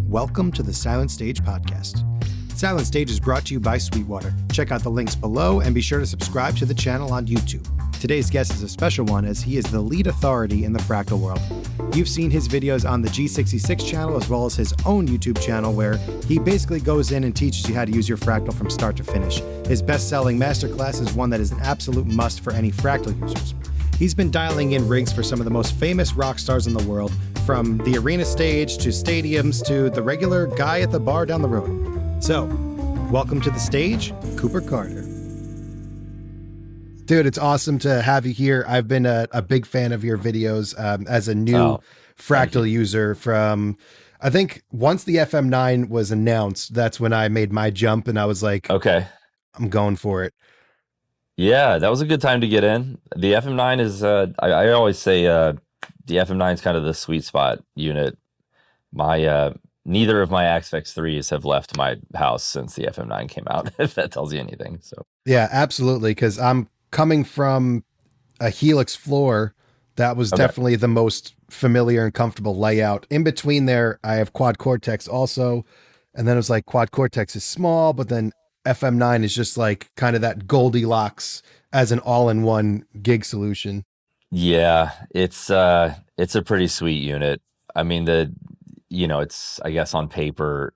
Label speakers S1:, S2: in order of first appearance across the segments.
S1: welcome to the Silent Stage podcast. Silent Stage is brought to you by Sweetwater. Check out the links below and be sure to subscribe to the channel on YouTube. Today's guest is a special one as he is the lead authority in the Fractal world. You've seen his videos on the G66 channel as well as his own YouTube channel where he basically goes in and teaches you how to use your Fractal from start to finish. His best-selling masterclass is one that is an absolute must for any Fractal users. He's been dialing in rigs for some of the most famous rock stars in the world, from the arena stage to stadiums to the regular guy at the bar down the road. So, welcome to the stage, Cooper Carter. Dude, it's awesome to have you here. I've been a big fan of your videos as a new Fractal user from, I think once the FM9 was announced, that's when I made my jump and I was like, okay, I'm going for it.
S2: Yeah, that was a good time to get in. The FM9 is, I always say the FM9 is kind of the sweet spot unit. Neither of my X-X3s have left my house since the FM9 came out, if that tells you anything. So yeah,
S1: absolutely, because I'm coming from a Helix floor. That was definitely the most familiar and comfortable layout. In between there, I have Quad Cortex also, and then it was like Quad Cortex is small, but then FM9 is just like kind of that Goldilocks as an all-in-one gig solution.
S2: Yeah, it's a pretty sweet unit. I mean, it's, I guess on paper,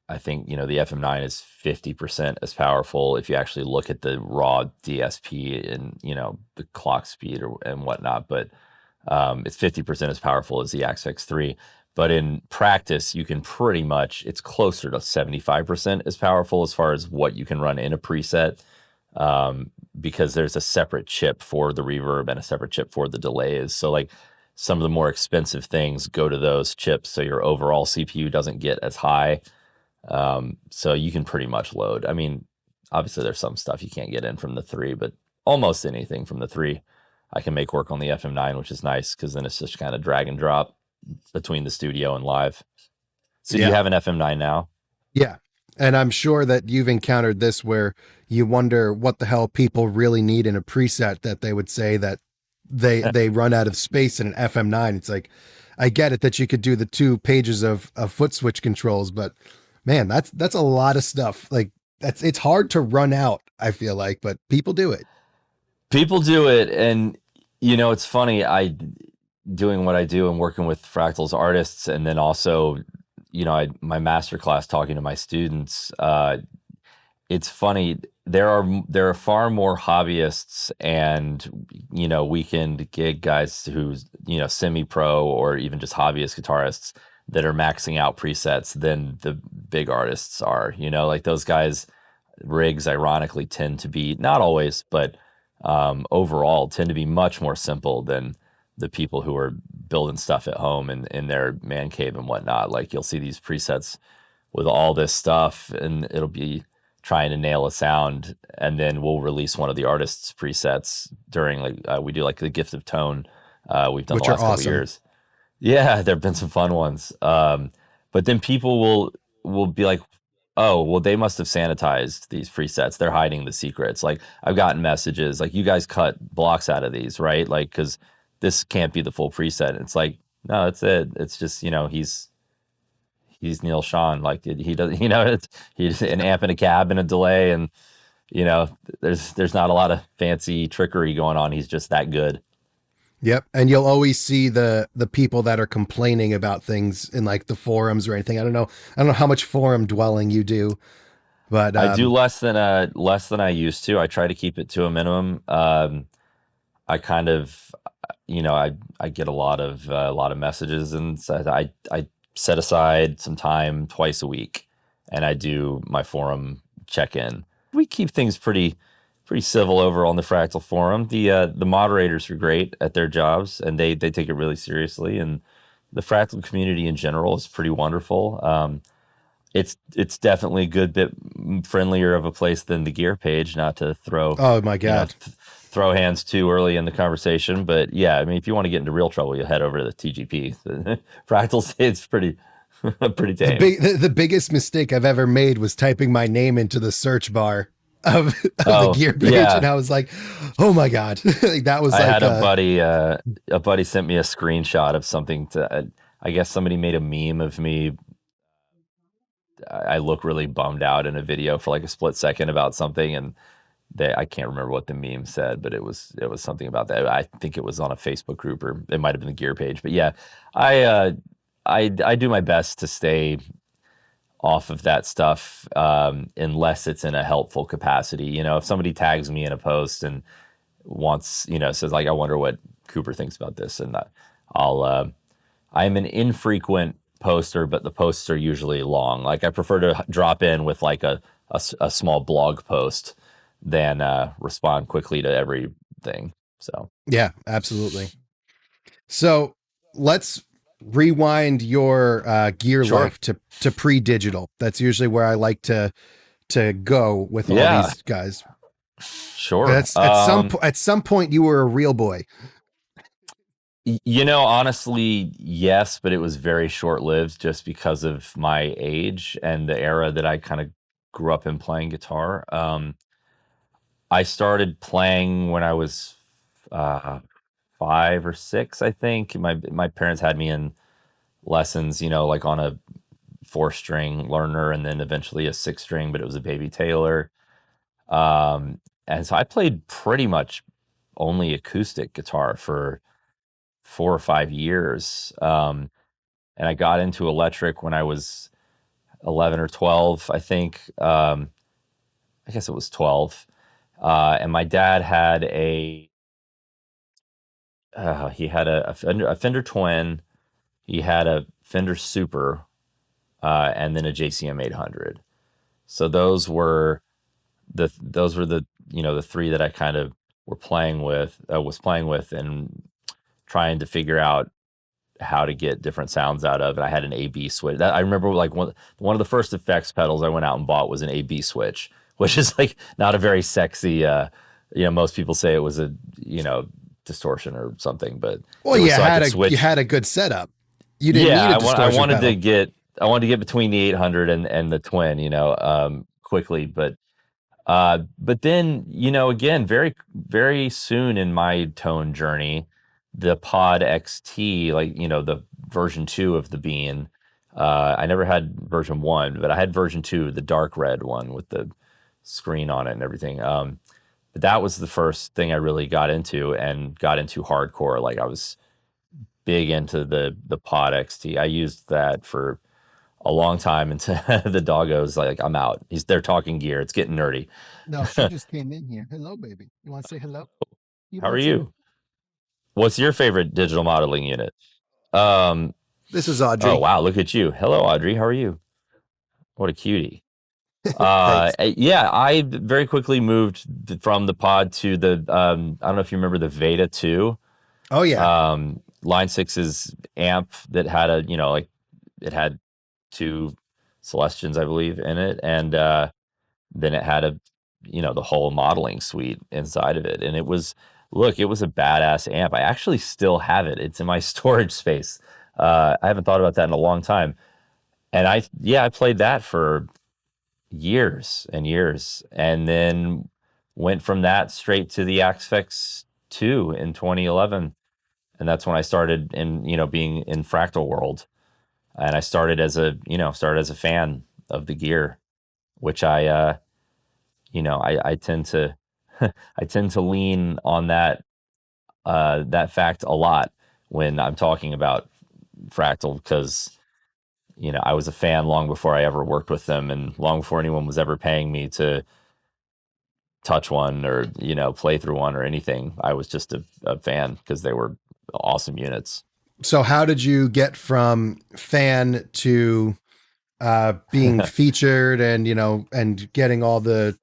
S2: I think, the FM9 is 50% as powerful if you actually look at the raw DSP and, the clock speed and whatnot, but it's 50% as powerful as the X-X3. But in practice, you can pretty much, it's closer to 75% as powerful as far as what you can run in a preset, because there's a separate chip for the reverb and a separate chip for the delays. So like some of the more expensive things go to those chips, so your overall CPU doesn't get as high. So you can pretty much load. I mean, obviously there's some stuff you can't get in from the 3, but almost anything from the 3 I can make work on the FM9, which is nice because then it's just kind of drag and drop between the studio and live. So do you have an FM9 now?
S1: Yeah. And I'm sure that you've encountered this where you wonder what the hell people really need in a preset that they would say that they run out of space in an FM9. It's like, I get it that you could do the 2 pages of foot switch controls, but man, that's a lot of stuff. Like it's hard to run out, I feel like, but people do it.
S2: People do it. And it's funny, doing what I do and working with Fractal's artists, and then also, my masterclass talking to my students. It's funny. There are far more hobbyists and weekend gig guys who's semi-pro or even just hobbyist guitarists that are maxing out presets than the big artists are. Like those guys' rigs ironically tend to be, not always, but overall tend to be much more simple than the people who are building stuff at home and in their man cave and whatnot. Like you'll see these presets with all this stuff and it'll be trying to nail a sound, and then we'll release one of the artist's presets during we do like the Gift of Tone. We've done the last couple years. Yeah, there've been some fun ones. But then people will be like, oh, well, they must have sanitized these presets. They're hiding the secrets. Like I've gotten messages like, you guys cut blocks out of these, right? Like, because this can't be the full preset. And it's like, no, that's it. It's just, he's Neil Sean. Like he does, he's an amp and a cab and a delay. And, there's not a lot of fancy trickery going on. He's just that good.
S1: Yep. And you'll always see the people that are complaining about things in like the forums or anything. I don't know how much forum dwelling you do, but
S2: I do less than I used to. I try to keep it to a minimum. I kind of, I get a lot of messages, and so I set aside some time twice a week and I do my forum check-in. We keep things pretty civil over on the Fractal forum. The moderators are great at their jobs and they take it really seriously, and the Fractal community in general is pretty wonderful. It's definitely a good bit friendlier of a place than the gear page, not to throw throw hands too early in the conversation, but yeah, I mean, if you want to get into real trouble, you head over to the TGP. Fractal, it's pretty tame.
S1: The biggest mistake I've ever made was typing my name into the search bar of the gear page, and I was like, oh my god. Like, that was I
S2: had a buddy sent me a screenshot of something I guess somebody made a meme of me I look really bummed out in a video for like a split second about something, and I can't remember what the meme said, but it was something about that. I think it was on a Facebook group, or it might have been the gear page. But yeah, I I do my best to stay off of that stuff, unless it's in a helpful capacity. You know, if somebody tags me in a post and wants, you know, says like, I wonder what Cooper thinks about this, and I'll I'm an infrequent poster, but the posts are usually long. Like I prefer to drop in with like a small blog post than respond quickly to everything. So
S1: Yeah, absolutely. So let's rewind your gear
S2: sure.
S1: life to pre-digital. That's usually where I like to go with all
S2: Yeah,
S1: these guys.
S2: sure.
S1: That's at some point you were a real boy.
S2: You know, honestly, yes, but it was very short-lived just because of my age and the era that I kind of grew up in playing guitar. I started playing when I was uh, 5 or 6, I think. My parents had me in lessons, you know, like on a 4-string learner, and then eventually a 6-string, but it was a Baby Taylor. And so I played pretty much only acoustic guitar for 4 or 5 years. And I got into electric when I was 11 or 12, I think. I guess it was 12. And my dad had he had a Fender Twin, he had a Fender Super, and then a JCM 800. So those were the, you know, the three that I kind of was playing with and trying to figure out how to get different sounds out of. And I had an AB switch. I remember like one of the first effects pedals I went out and bought was an AB switch, which is like not a very sexy. You know, most people say it was a, you know, distortion or something, but
S1: Well,
S2: it was
S1: you had a good setup. You didn't
S2: Yeah,
S1: need a distortion pedal.
S2: I wanted to get between the 800 and the Twin, you know, quickly, but then, you know, again, very, very soon in my tone journey, the Pod XT, like, you know, the version 2 of the Bean, I never had version 1, but I had version 2, the dark red one with the screen on it and everything. But that was the first thing I really got into hardcore. Like I was big into the Pod XT. I used that for a long time until the doggo's like, I'm out. They're talking gear. It's getting nerdy.
S1: No, she just came in here. Hello, baby. You want to say hello?
S2: How are you? What's your favorite digital modeling unit? Um,
S1: This is Audrey.
S2: oh wow, look at you. Hello, Audrey. How are you? What a cutie.
S1: Thanks.
S2: Yeah, I very quickly moved from the Pod to the I don't know if you remember the Veda 2.
S1: Oh yeah.
S2: Line 6's amp that had a, you know, like it had 2 Celestions, I believe, in it, and then it had a, you know, the whole modeling suite inside of it, and it was a badass amp. I actually still have it. It's in my storage space. I haven't thought about that in a long time, and I played that for years and years, and then went from that straight to the Asphyx 2 in 2011, and that's when I started in, you know, being in Fractal world, and I started as a fan of the gear, which you know, I tend to I tend to lean on that fact a lot when I'm talking about Fractal, because, you know, I was a fan long before I ever worked with them, and long before anyone was ever paying me to touch one or, you know, play through one or anything. I was just a fan because they were awesome units.
S1: So how did you get from fan to being featured and, you know, and getting all the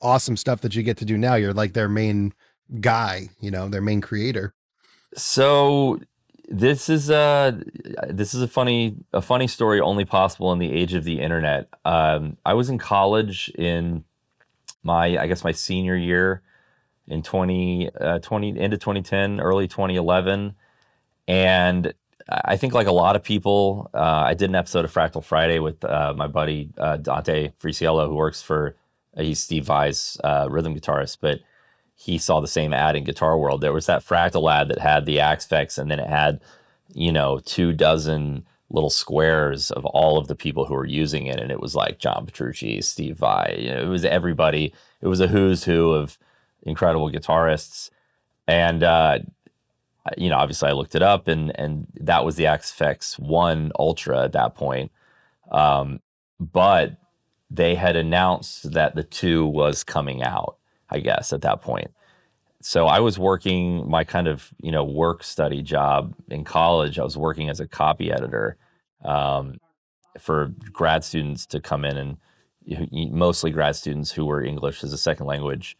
S1: awesome stuff that you get to do now? You're like their main guy, you know, their main creator.
S2: So this is a funny story, only possible in the age of the internet. I was in college in I guess my senior year in 2020 into 2010, early 2011, and I think like a lot of people, I did an episode of Fractal Friday with my buddy Dante Frisiello, who works for he's Steve Vai's rhythm guitarist, but he saw the same ad in Guitar World. There was that Fractal ad that had the Asphyx, and then it had, you know, 24 little squares of all of the people who were using it, and it was like John Petrucci, Steve Vai, it was everybody. It was a who's who of incredible guitarists. And obviously I looked it up, and that was the XFX 1 Ultra at that point. But they had announced that the 2 was coming out, I guess, at that point. So I was working my kind of, work study job in college. I was working as a copy editor for grad students to come in, and mostly grad students who were English as a second language,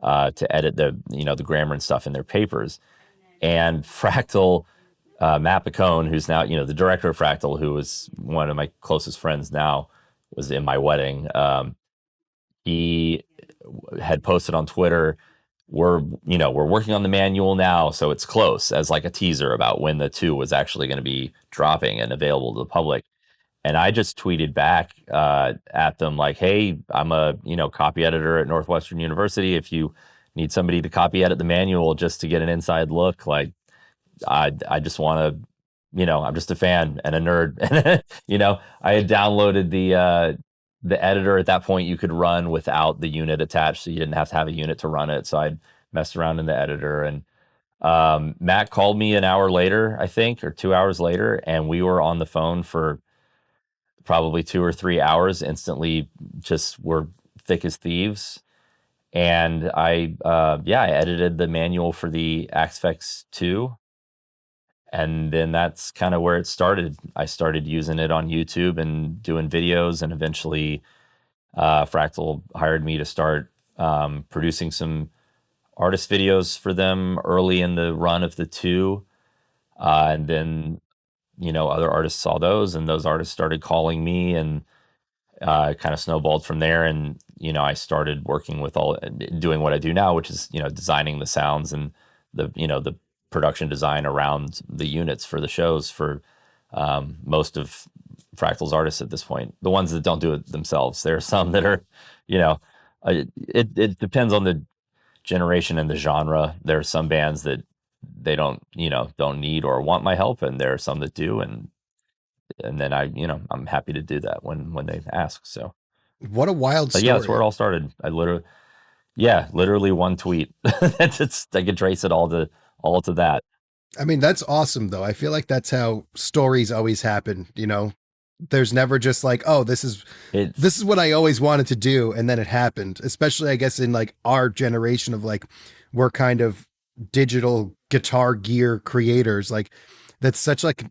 S2: to edit the grammar and stuff in their papers. And Fractal, Matt Picone, who's now, the director of Fractal, who was one of my closest friends now, was in my wedding. He had posted on Twitter, we're working on the manual now, so it's close, as like a teaser about when the 2 was actually going to be dropping and available to the public. And I just tweeted back at them like, hey, I'm a copy editor at Northwestern University. If you need somebody to copy edit the manual just to get an inside look, like I just want to, I'm just a fan and a nerd. I had downloaded the editor at that point. You could run without the unit attached, so you didn't have to have a unit to run it. So I messed around in the editor, and Matt called me an hour later, I think, or 2 hours later, and we were on the phone for probably 2 or 3 hours. Instantly, just were thick as thieves. And I edited the manual for the XFX 2. And then that's kind of where it started. I started using it on YouTube and doing videos, and eventually Fractal hired me to start producing some artist videos for them early in the run of the 2. And then, other artists saw those, and those artists started calling me, and kind of snowballed from there. And, I started working with doing what I do now, which is, designing the sounds and the production design around the units for the shows for most of Fractal's artists at this point. The ones that don't do it themselves. There are some that are, it depends on the generation and the genre. There are some bands that they don't need or want my help, and there are some that do, and then I'm happy to do that when they ask. So
S1: what a wild story.
S2: Yeah, that's where it all started. I literally one tweet. I could trace it all to that.
S1: I mean, that's awesome though. I feel like that's how stories always happen. There's never just like, oh, this is what I always wanted to do, and then it happened. Especially, I guess, in like our generation of like, we're kind of digital guitar gear creators. Like, that's such like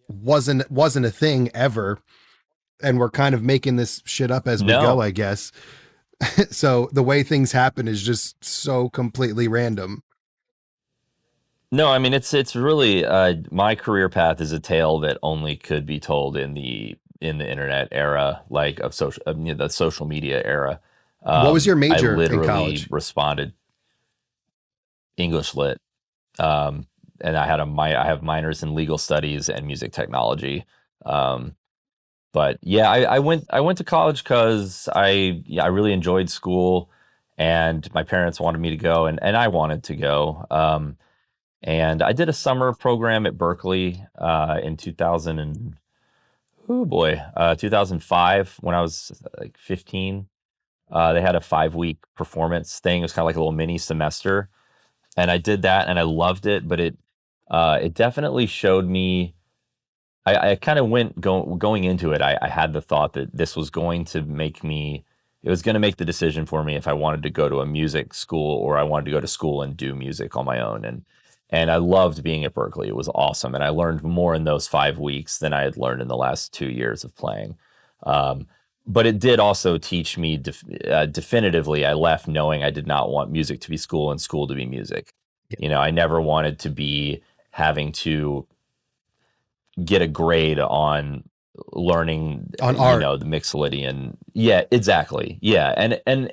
S1: wasn't a thing ever, and we're kind of making this shit up as we go, I guess. So the way things happen is just so completely random.
S2: No, I mean, it's really my career path is a tale that only could be told in the internet era, like of the social media era.
S1: What was your major
S2: I literally
S1: in college?
S2: responded English lit, and I have minors in legal studies and music technology. But yeah, I went to college because I really enjoyed school, and my parents wanted me to go, and I wanted to go. And I did a summer program at Berkeley in 2005 when I was like 15. They had a 5-week performance thing. It was kind of like a little mini semester, and I did that, and I loved it. But it definitely showed me. I kind of going into it. I had the thought that this was going to make me. It was going to make the decision for me if I wanted to go to a music school or I wanted to go to school and do music on my own. And I loved being at Berkeley. It was awesome. And I learned more in those 5 weeks than I had learned in the last 2 years of playing. But it did also teach me definitively. I left knowing I did not want music to be school and school to be music. Yeah. I never wanted to be having to get a grade on learning
S1: on art,
S2: the Mixolydian. Yeah, exactly. Yeah. And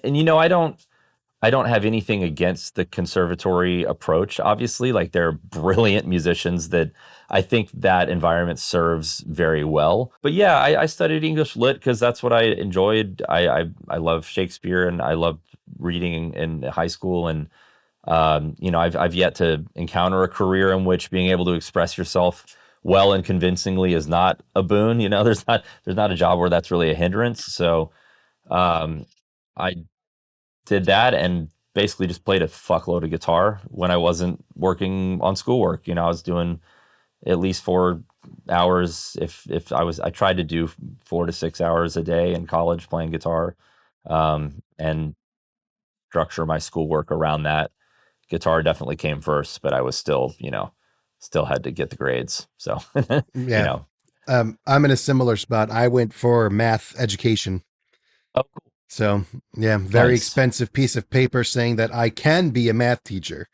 S2: I don't have anything against the conservatory approach, obviously. Like, they're brilliant musicians that I think that environment serves very well. But yeah, I studied English lit because that's what I enjoyed. I love Shakespeare, and I loved reading in high school. And, I've yet to encounter a career in which being able to express yourself well and convincingly is not a boon. There's not a job where that's really a hindrance. So um, I did that and basically just played a fuckload of guitar when I wasn't working on schoolwork. I was doing at least 4 hours. If I tried to do 4 to 6 hours a day in college playing guitar, and structure my schoolwork around that. Guitar definitely came first, but I was still had to get the grades. So, you
S1: Yeah.
S2: know,
S1: I'm in a similar spot. I went for math education.
S2: oh, cool.
S1: So, yeah, very
S2: Nice.
S1: expensive piece of paper saying that I can be a math teacher.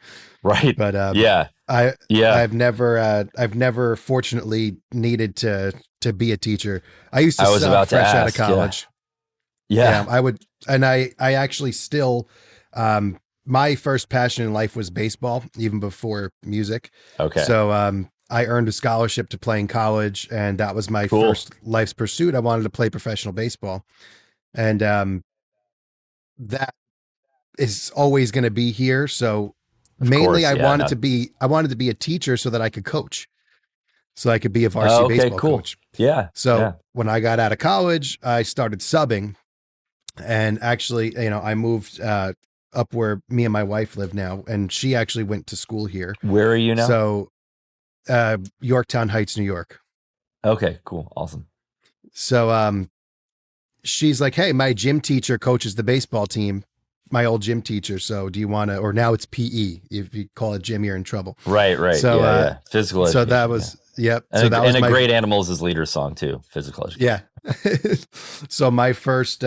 S2: Right.
S1: But
S2: Yeah.
S1: I
S2: Yeah.
S1: I've never fortunately needed to be a teacher. I used to
S2: I was
S1: sub
S2: about to
S1: fresh out of
S2: ask. Yeah.
S1: college. Yeah,
S2: Yeah.
S1: I would, and I actually still, my first passion in life was baseball, even before music.
S2: Okay.
S1: So I earned a scholarship to play in college, and that was my
S2: Cool.
S1: first life's pursuit. I wanted to play professional baseball, and that is always going to be here. So
S2: Of
S1: mainly,
S2: course. Yeah. No.
S1: I wanted to be a teacher so that I could coach, so I could be a varsity
S2: Oh, okay.
S1: baseball
S2: Cool.
S1: coach.
S2: Yeah.
S1: So
S2: Yeah.
S1: when I got out of college, I started subbing, and actually, I moved up where me and my wife live now, and she actually went to school here.
S2: Where are you now?
S1: So Yorktown Heights, New York.
S2: Okay. Cool. Awesome.
S1: So she's like, "Hey, my gym teacher coaches the baseball team, my old gym teacher. So do you want to?" Or now it's PE. If you call it gym, you're in trouble.
S2: Right. Right.
S1: So
S2: Yeah. Yeah. Physical
S1: so that
S2: education. Yeah.
S1: was yep. So that was
S2: And a
S1: my
S2: great Animals is Leader song too. Physical education.
S1: yeah. So my first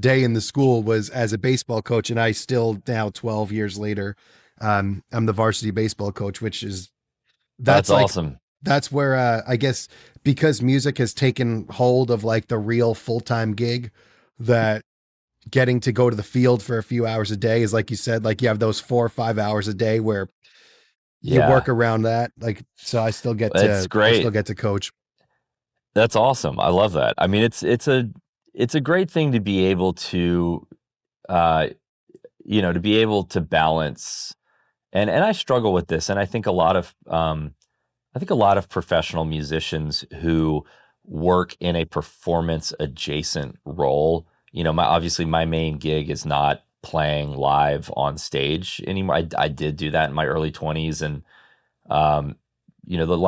S1: day in the school was as a baseball coach, and I still now 12 years later, I'm the varsity baseball coach, which is
S2: That's
S1: that's like
S2: awesome.
S1: that's where I guess because music has taken hold of like the real full-time gig, that getting to go to the field for a few hours a day is, like you said, like you have those 4 or 5 hours a day where you work
S2: Yeah.
S1: around that. Like, so
S2: It's
S1: I still
S2: great.
S1: get to coach.
S2: That's awesome. I love that. I mean, it's a great thing to be able to, uh, to be able to balance. And I struggle with this, and I think a lot of professional musicians who work in a performance adjacent role. Obviously my main gig is not playing live on stage anymore. I did do that in my early 20s, and um, the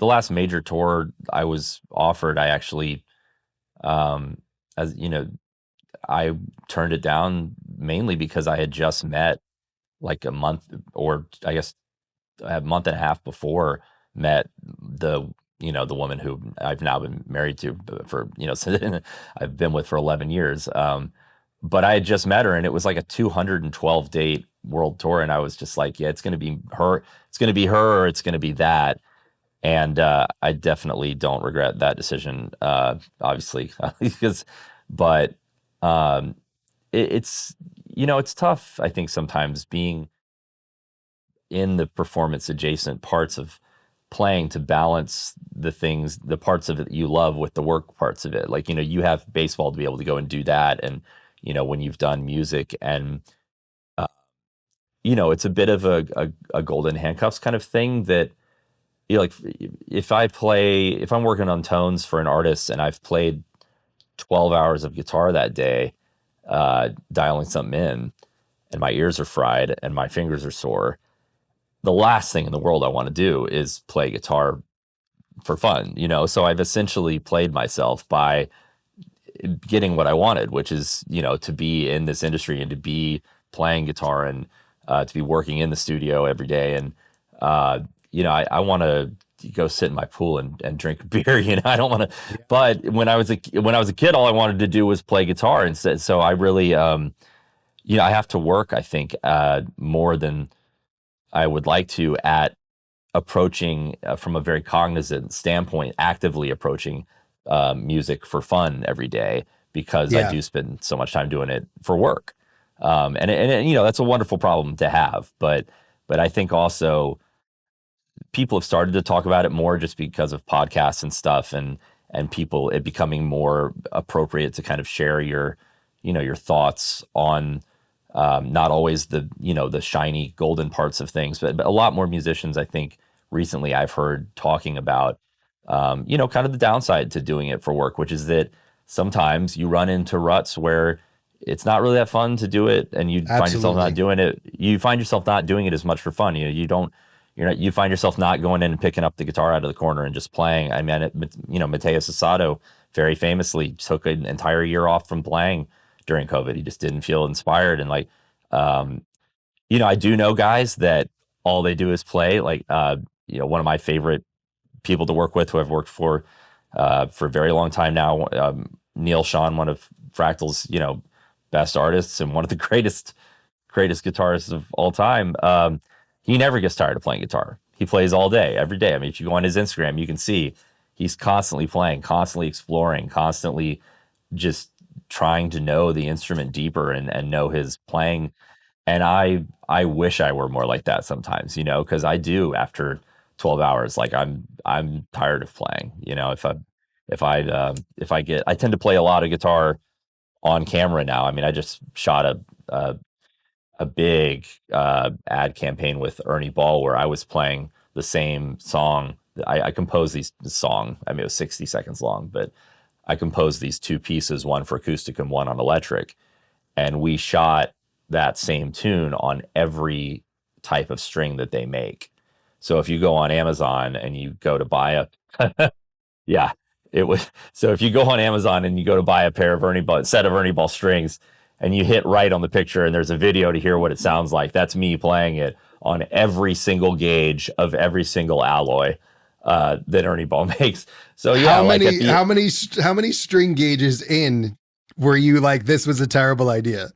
S2: last major tour I was offered, I actually, um, as I turned it down mainly because I had just met, like a month, or I guess a month and a half before, met the woman who I've now been married to for, I've been with for 11 years. But I had just met her, and it was like a 212 date world tour. And I was just like, yeah, it's going to be her. It's going to be her, or it's going to be that. And I definitely don't regret that decision, obviously, because, but um, it's tough, I think, sometimes being in the performance adjacent parts of playing to balance the parts of it that you love with the work parts of it. Like, you have baseball to be able to go and do that. And, when you've done music, and, uh, it's a bit of a golden handcuffs kind of thing that, like, if I'm working on tones for an artist and I've played 12 hours of guitar that day, dialing something in, and my ears are fried and my fingers are sore, the last thing in the world I want to do is play guitar for fun, So I've essentially played myself by getting what I wanted, which is, to be in this industry and to be playing guitar, and to be working in the studio every day. And, I want to go sit in my pool and drink beer, I don't want to,
S1: Yeah.
S2: but when I was a kid, all I wanted to do was play guitar instead. So I really, I have to work, I think, more than I would like to, at approaching, from a very cognizant standpoint, actively approaching music for fun every day, because I
S1: Yeah.
S2: do spend so much time doing it for work. And that's a wonderful problem to have, but I think also people have started to talk about it more just because of podcasts and stuff, and people, it becoming more appropriate to kind of share your thoughts on, not always the shiny golden parts of things, but a lot more musicians, I think, recently I've heard talking about, kind of the downside to doing it for work, which is that sometimes you run into ruts where it's not really that fun to do it, and you find yourself not
S1: Absolutely.
S2: doing it. You find yourself not doing it as much for fun. You find yourself not going in and picking up the guitar out of the corner and just playing. I mean, Mateus Asado very famously took an entire year off from playing during COVID. He just didn't feel inspired. And um, I do know guys that all they do is play. One of my favorite people to work with, who I've worked for a very long time now, Neil Sean, one of Fractal's, best artists and one of the greatest guitarists of all time. He never gets tired of playing guitar. He plays all day, every day. I mean, if you go on his Instagram, you can see he's constantly playing, constantly exploring, constantly just trying to know the instrument deeper and know his playing. And I wish I were more like that sometimes, because I do after 12 hours. Like I'm tired of playing. I tend to play a lot of guitar on camera now. I mean, I just shot a big ad campaign with Ernie Ball where I was playing the same song. I composed this song. I mean, it was 60 seconds long, but I composed these two pieces, one for acoustic and one on electric. And we shot that same tune on every type of string that they make. So if you go on Amazon and you go to buy a yeah, it was. So if you go on Amazon and you go to buy a pair of set of Ernie Ball strings, and you hit right on the picture, and there's a video to hear what it sounds like, that's me playing it on every single gauge of every single alloy that Ernie Ball makes. So yeah,
S1: how many string gauges in were you like, this was a terrible idea?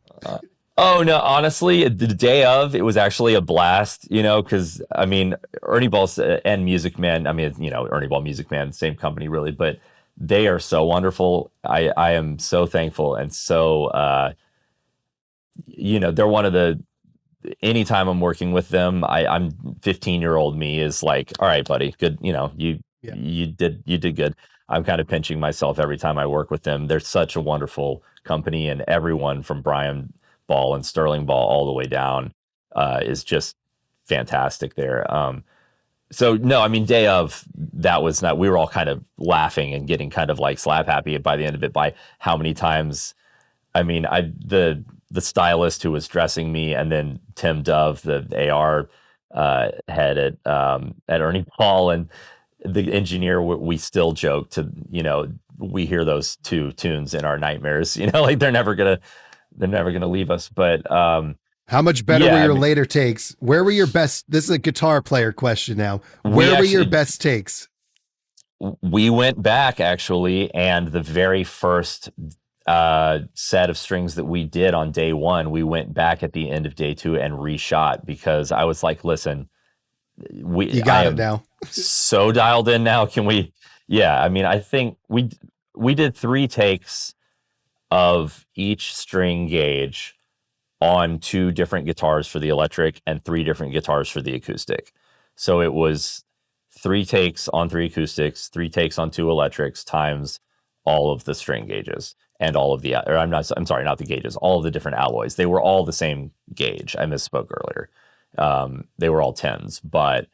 S2: Oh no, honestly, the day of, it was actually a blast, because I mean, Ernie Ball and Music Man, I mean, Ernie Ball, Music Man, same company really, but they are so wonderful. I am so thankful, and so they're one of the, anytime I'm working with them, I'm 15-year-old me is like, all right, buddy, good,
S1: Yeah.
S2: you did good. I'm kind of pinching myself every time I work with them. They're such a wonderful company, and everyone from Brian Ball and Sterling Ball all the way down is just fantastic there. So no, I mean, day of, that was not, we were all kind of laughing and getting kind of like slap happy by the end of it by how many times, I mean, the stylist who was dressing me, and then Tim Dove, the AR head at Ernie Ball, and the engineer, we still joke to, we hear those two tunes in our nightmares, like they're never gonna leave us. But
S1: how much better
S2: yeah,
S1: were your later takes? Where were your best? This is a guitar player question now. Where were your best takes?
S2: We went back actually, and the very first set of strings that we did on day one, we went back at the end of day two and reshot, because I was like, listen,
S1: you got it now.
S2: So dialed in now. Can we? Yeah, I mean, I think we did 3 takes of each string gauge on 2 different guitars for the electric and 3 different guitars for the acoustic. So it was 3 takes on 3 acoustics, 3 takes on 2 electrics, times all of the string gauges and all of I'm sorry, not the gauges, all of the different alloys. They were all the same gauge. I misspoke earlier. They were all 10s, but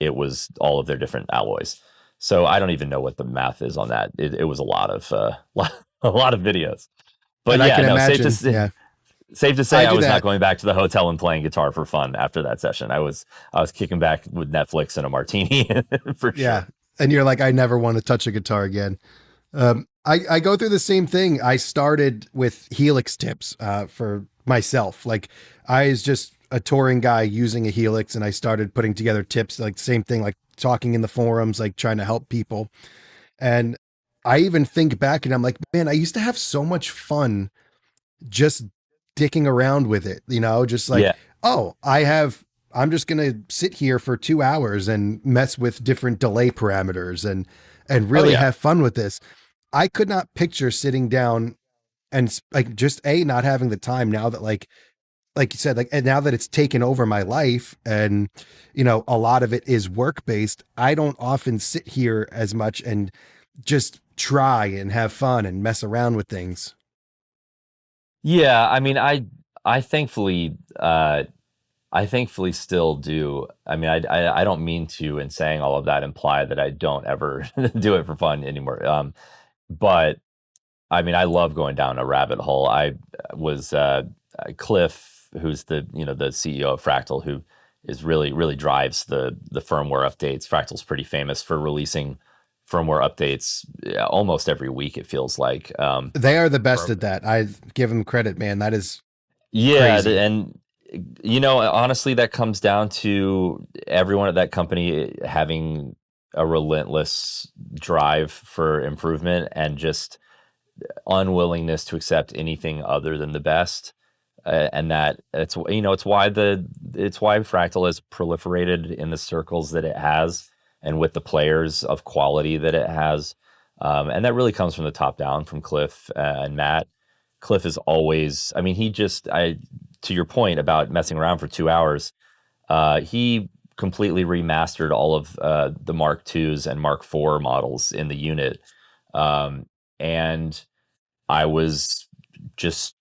S2: it was all of their different alloys. So I don't even know what the math is on that. It was a lot of videos. But yeah, no, safe to say I was not going back to the hotel and playing guitar for fun after that session. I was kicking back with Netflix and a martini for sure.
S1: Yeah. And you're like, I never want to touch a guitar again. I go through the same thing. I started with Helix tips for myself. Like, I was just a touring guy using a Helix, and I started putting together tips, like same thing, like talking in the forums, like trying to help people. And I even think back and I'm like, man, I used to have so much fun just dicking around with it, just like, I'm just going to sit here for 2 hours and mess with different delay parameters and really have fun with this. I could not picture sitting down and like just not having the time now that like you said, like, and now that it's taken over my life and, a lot of it is work-based, I don't often sit here as much and just try and have fun and mess around with things.
S2: Yeah. I mean, I thankfully, I thankfully still do. I mean, I don't mean to, in saying all of that, imply that I don't ever do it for fun anymore. But I mean, I love going down a rabbit hole. I was Cliff, who's the CEO of Fractal, who is really drives the firmware updates. Fractal's pretty famous for releasing firmware updates almost every week. It feels like.
S1: They are the best
S2: For,
S1: at that. I give them credit, man. That is
S2: yeah,
S1: crazy.
S2: and honestly, that comes down to everyone at that company having a relentless drive for improvement and just unwillingness to accept anything other than the best. And that it's why Fractal has proliferated in the circles that it has, and with the players of quality that it has. And that really comes from the top down, from Cliff and Matt. Cliff is always, I mean, to your point about messing around for 2 hours, he completely remastered all of the Mark IIs and Mark IV models in the unit. And I was just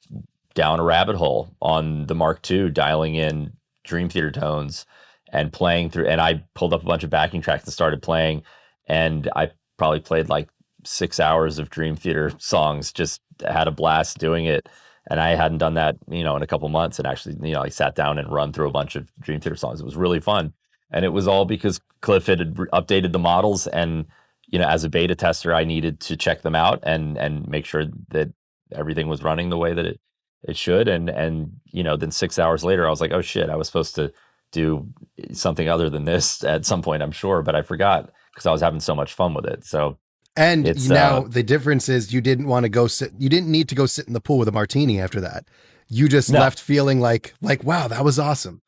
S2: down a rabbit hole on the Mark II, dialing in Dream Theater tones and playing through. And I pulled up a bunch of backing tracks and started playing. And I probably played like 6 hours of Dream Theater songs, just had a blast doing it. And I hadn't done that, in a couple months. And actually, I sat down and run through a bunch of Dream Theater songs. It was really fun. And it was all because Cliff had updated the models. And, as a beta tester, I needed to check them out and make sure that everything was running the way that it should. And then 6 hours later, I was like, oh shit, I was supposed to do something other than this at some point, I'm sure, but I forgot because I was having so much fun with it. So
S1: And
S2: it's
S1: now the difference is you didn't want to go sit. You didn't need to go sit in the pool with a martini after that. You just
S2: no,
S1: left feeling like wow, that was awesome.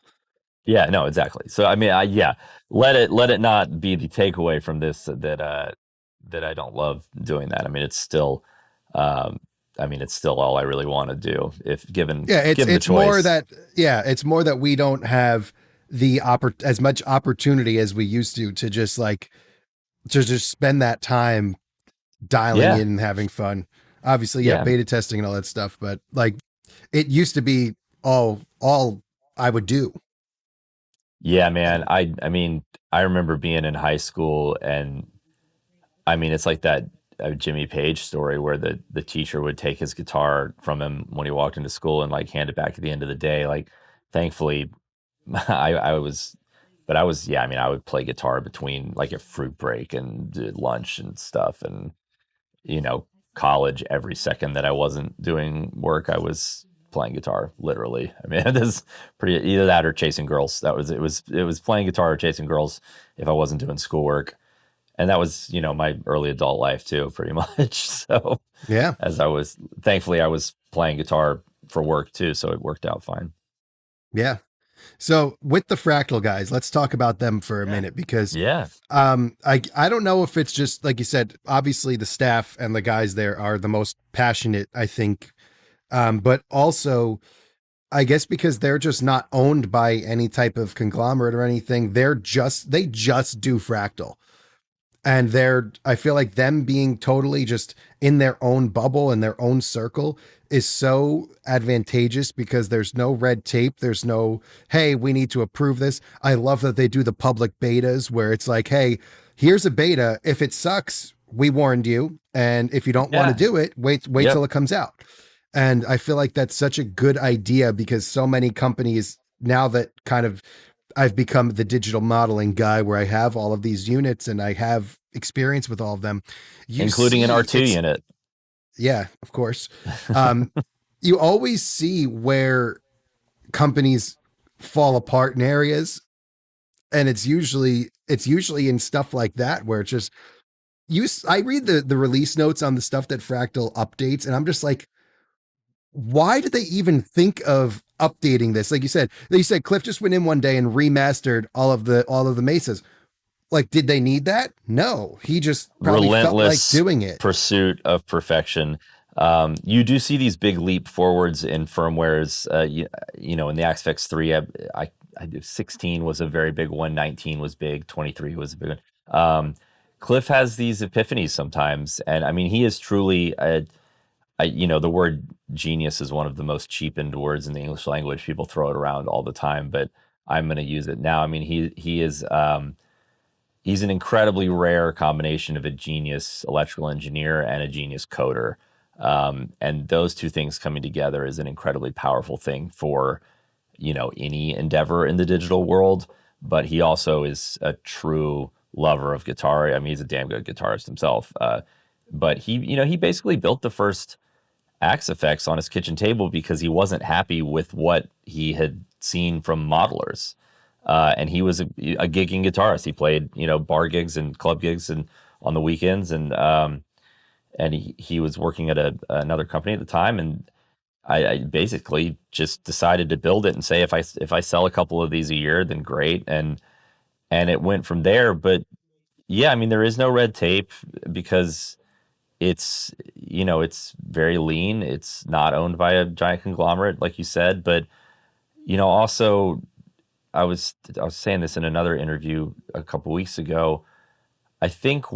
S2: yeah, no, exactly. So I mean, yeah, let it not be the takeaway from this that I don't love doing that. I mean, it's still, it's still all I really want to do if given
S1: Yeah,
S2: given the
S1: it's more
S2: choice.
S1: that it's more that we don't have as much opportunity as we used to just to just spend that time dialing
S2: Yeah,
S1: in and having fun. Obviously, yeah,
S2: yeah,
S1: beta testing and all that stuff, but like it used to be all I would do.
S2: yeah, man.
S1: And
S2: I mean, I remember being in high school, and I mean, it's like that Jimmy Page story where the teacher would take his guitar from him when he walked into school and like hand it back at the end of the day. Like, thankfully, I was, but I was, yeah. I mean, I would play guitar between like a fruit break and lunch and stuff, and you know, college. Every second that I wasn't doing work, I was playing guitar. Literally, I mean, this pretty either that or chasing girls. It was playing guitar or chasing girls if I wasn't doing schoolwork, and that was my early adult life too, pretty much. So
S1: yeah,
S2: as I was thankfully I was playing guitar for work too, so it worked out fine.
S1: yeah. So with the Fractal guys, let's talk about them for a
S2: Yeah.
S1: minute because
S2: Yeah.
S1: I don't know if it's just like you said, obviously the staff and the guys there are the most passionate, I think. But also I guess because they're just not owned by any type of conglomerate or anything, they just do Fractal. And I feel like them being totally just in their own bubble and their own circle is so advantageous because there's no red tape. There's no, hey, we need to approve this. I love that they do the public betas where it's like, hey, here's a beta. If it sucks, we warned you. And if you don't want to
S2: Yeah.
S1: do it, wait
S2: Yep.
S1: till it comes out. And I feel like that's such a good idea because so many companies now that kind of I've become the digital modeling guy where I have all of these units and I have experience with all of them. You
S2: Including an
S1: see,
S2: R2 unit.
S1: yeah, of course. Um, you always see where companies fall apart in areas, and it's usually in stuff like that where it's just I read the release notes on the stuff that Fractal updates, and I'm just like, why did they even think of updating this? Like you said Cliff just went in one day and remastered all of the mesas. Like, did they need that? No, he just probably felt like
S2: Relentless
S1: doing it.
S2: pursuit of perfection. You do see these big leap forwards in firmwares. In the Aspects 3, I 16 was a very big one. 19 was big. 23 was a big one. Cliff has these epiphanies sometimes, and I mean, he is truly the word genius is one of the most cheapened words in the English language. People throw it around all the time, but I'm going to use it now. I mean, he is he's an incredibly rare combination of a genius electrical engineer and a genius coder. And those two things coming together is an incredibly powerful thing for, any endeavor in the digital world. But he also is a true lover of guitar. I mean, he's a damn good guitarist himself. But he basically built the first Axe effects on his kitchen table because he wasn't happy with what he had seen from modelers. And he was a gigging guitarist. He played, bar gigs and club gigs and on the weekends. And he was working at another company at the time. And I basically just decided to build it and say, if I sell a couple of these a year, then great. And it went from there. But yeah, I mean, there is no red tape because it's very lean. It's not owned by a giant conglomerate, like you said. But, also I was saying this in another interview a couple weeks ago. I think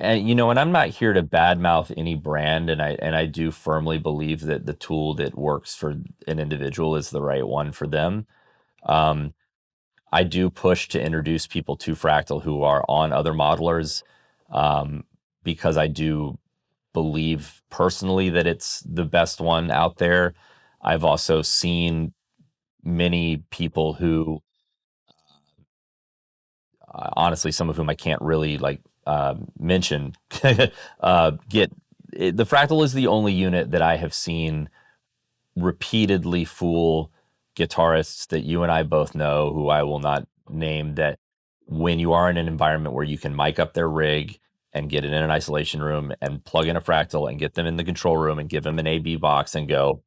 S2: and I'm not here to badmouth any brand, and I do firmly believe that the tool that works for an individual is the right one for them. Um, I do push to introduce people to Fractal who are on other modelers, because I do believe personally that it's the best one out there. I've also seen many people who, honestly, some of whom I can't really mention, get the Fractal is the only unit that I have seen repeatedly fool guitarists that you and I both know, who I will not name, that when you are in an environment where you can mic up their rig and get it in an isolation room and plug in a Fractal and get them in the control room and give them an AB box and go,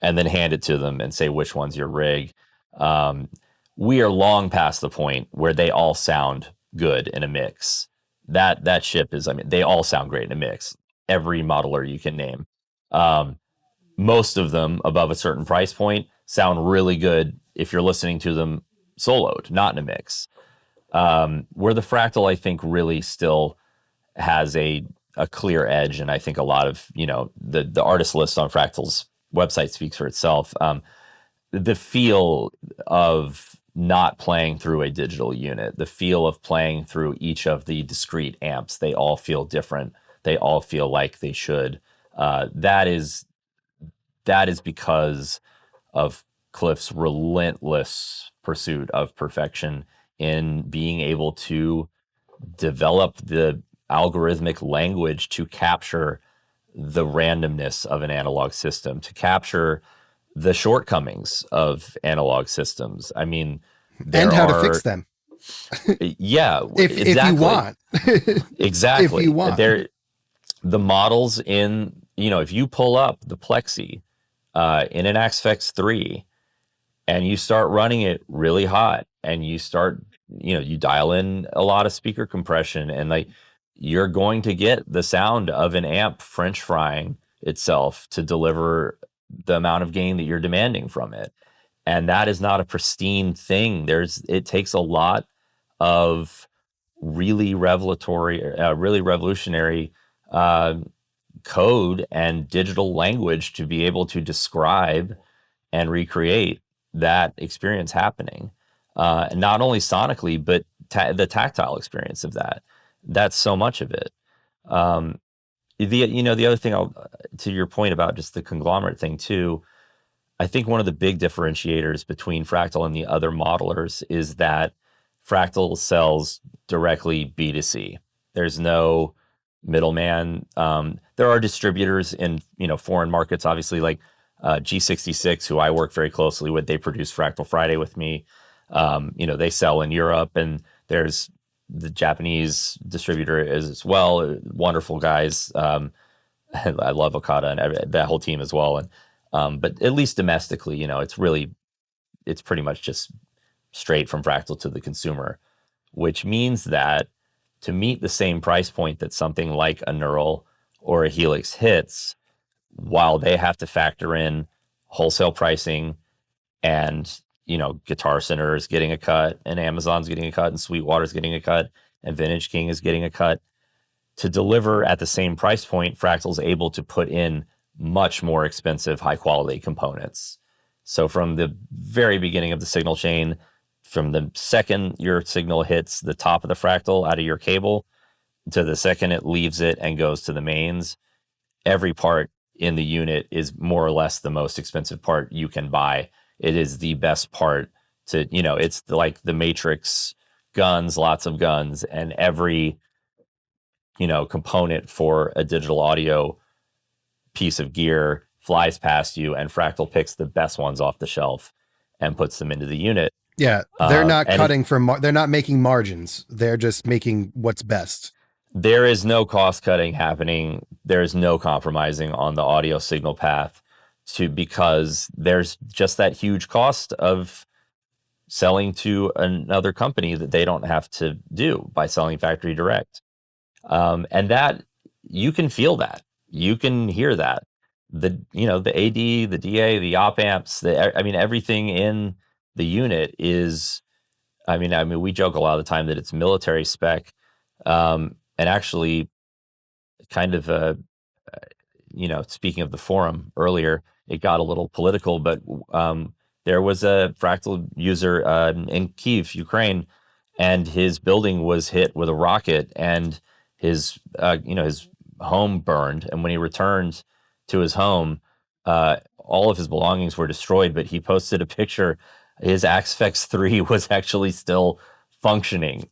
S2: and then hand it to them and say which one's your rig. Um, we are long past the point where they all sound good in a mix. That ship is, I mean, they all sound great in a mix. Every modeler you can name. Most of them above a certain price point sound really good if you're listening to them soloed, not in a mix. Where the Fractal, I think, really still has a clear edge, and I think a lot of the artist list on Fractal's website speaks for itself. The feel of not playing through a digital unit, the feel of playing through each of the discrete amps, they all feel different. They all feel like they should. That is because of Cliff's relentless pursuit of perfection in being able to develop the algorithmic language to capture the randomness of an analog system, to capture the shortcomings of analog systems. I mean,
S1: and how to fix them.
S2: Yeah,
S1: if you want.
S2: Exactly.
S1: If you want.
S2: The models in, if you pull up the Plexi in an Axe 3 and you start running it really hot and you start, you dial in a lot of speaker compression, and you're going to get the sound of an amp French frying itself to deliver the amount of gain that you're demanding from it. And that is not a pristine thing. It takes a lot of really revolutionary code and digital language to be able to describe and recreate that experience happening. Not only sonically, but the tactile experience of that. That's so much of it. The other thing, to your point about just the conglomerate thing too, I think one of the big differentiators between Fractal and the other modelers is that Fractal sells directly B2C. There's no middleman. There are distributors in foreign markets, obviously, like G66, who I work very closely with. They produce Fractal Friday with me. They sell in Europe, and there's the Japanese distributor as well. Wonderful guys. I love Okada and that whole team as well. And but at least domestically, it's pretty much just straight from Fractal to the consumer, which means that to meet the same price point that something like a Neural or a Helix hits, while they have to factor in wholesale pricing and Guitar Center is getting a cut, and Amazon's getting a cut, and Sweetwater's getting a cut, and Vintage King is getting a cut, to deliver at the same price point, Fractal's able to put in much more expensive, high quality components. So from the very beginning of the signal chain, from the second your signal hits the top of the fractal out of your cable to the second it leaves it and goes to the mains, every part in the unit is more or less the most expensive part you can buy. It is the best part to, it's like the Matrix guns, lots of guns, and every, component for a digital audio piece of gear flies past you, and Fractal picks the best ones off the shelf and puts them into the unit.
S1: Yeah, they're not
S2: And
S1: cutting they're not making margins. They're just making what's best.
S2: there is no cost cutting happening. There is no compromising on the audio signal path because there's just that huge cost of selling to another company that they don't have to do by selling factory direct. And that you can feel that, you can hear that, the AD, the DA, the op amps, everything in the unit is, we joke a lot of the time that it's military spec. And actually kind of, speaking of the forum earlier, it got a little political, but there was a Fractal user in Kyiv, Ukraine, and his building was hit with a rocket, and his his home burned. And when he returned to his home, all of his belongings were destroyed. But he posted a picture. His Axfex 3 was actually still functioning.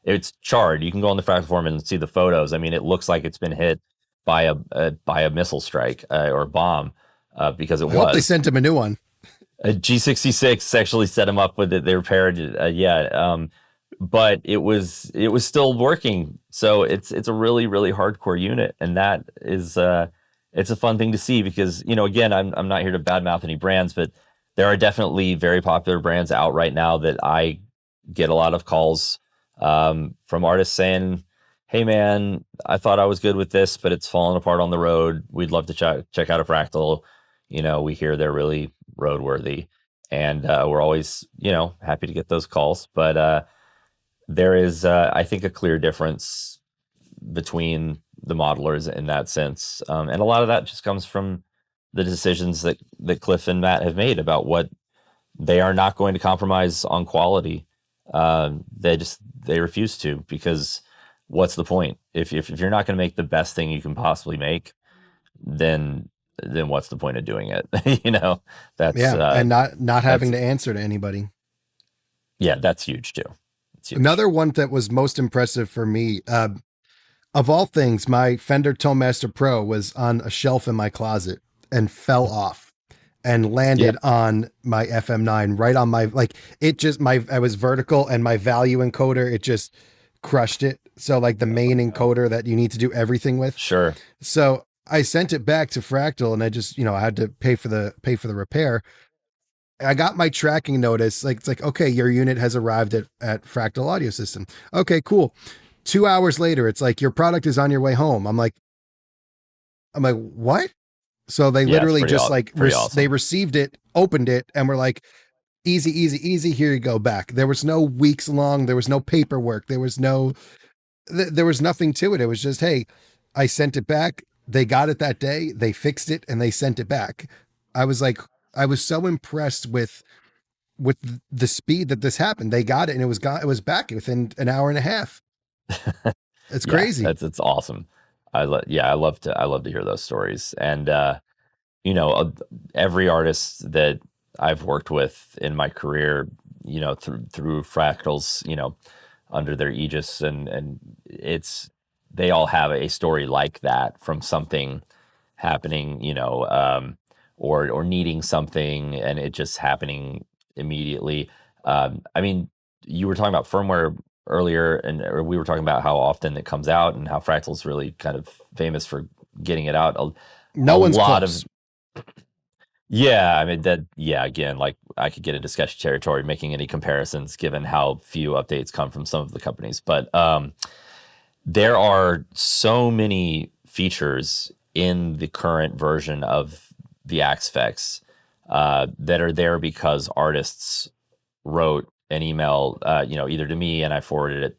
S2: It's charred. You can go on the Fractal forum and see the photos. I mean, it looks like it's been hit by a missile strike or a bomb because it
S1: I hope they sent him a new one.
S2: A G66 actually set him up with it. They repaired it. But it was still working. So it's a really, really hardcore unit, and that is it's a fun thing to see because again, I'm not here to badmouth any brands, but there are definitely very popular brands out right now that I get a lot of calls from artists saying, "Hey man, I thought I was good with this, but it's falling apart on the road. We'd love to check out a Fractal. We hear they're really roadworthy," and we're always happy to get those calls. But there is, I think, a clear difference between the modelers in that sense, and a lot of that just comes from the decisions that Cliff and Matt have made about what they are not going to compromise on quality. They refuse to, because what's the point if you're not going to make the best thing you can possibly make, then what's the point of doing it? That's
S1: and not having to answer to anybody.
S2: Yeah, that's huge too.
S1: Another one that was most impressive for me, of all things, my Fender Tonemaster Pro was on a shelf in my closet and fell off and landed on my FM9 right on my, I was vertical, and my value encoder, it just crushed it. So like the main encoder that you need to do everything with.
S2: Sure.
S1: So I sent it back to Fractal, and I just, I had to pay for the repair. I got my tracking notice. It's like, okay, your unit has arrived at Fractal Audio System. Okay, cool. 2 hours later, it's like, your product is on your way home. I'm like, what? So they literally just awesome. They received it, opened it, and were like, easy, easy, easy. Here you go back. There was no weeks long. There was no paperwork. There was nothing to it. It was just, hey, I sent it back. They got it that day. They fixed it and they sent it back. I was so impressed with the speed that this happened. They got it and it was back within an hour and a half. It's crazy.
S2: It's awesome. I love to hear those stories. And every artist that I've worked with in my career, through Fractals, under their aegis, and they all have a story like that, from something happening, or needing something and it just happening immediately. You were talking about firmware earlier, or we were talking about how often it comes out and how Fractal's really kind of famous for getting it out.
S1: No one's close.
S2: Again, like, I could get into sketchy territory making any comparisons given how few updates come from some of the companies. But there are so many features in the current version of the Axfex that are there because artists wrote an email, either to me and I forwarded it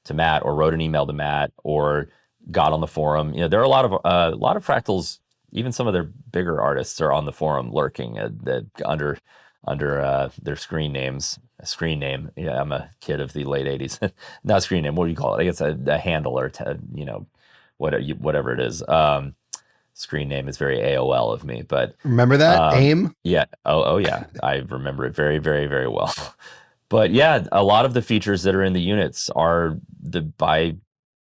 S2: to Matt, or wrote an email to Matt, or got on the forum. There are a lot of Fractals even some of their bigger artists are on the forum lurking under their screen names. A screen name. Yeah, I'm a kid of the late '80s. Not screen name. What do you call it? I guess a handle or whatever it is. Screen name is very AOL of me, but
S1: Remember that AIM?
S2: yeah. Oh yeah. I remember it very, very, very well. But yeah, a lot of the features that are in the units are by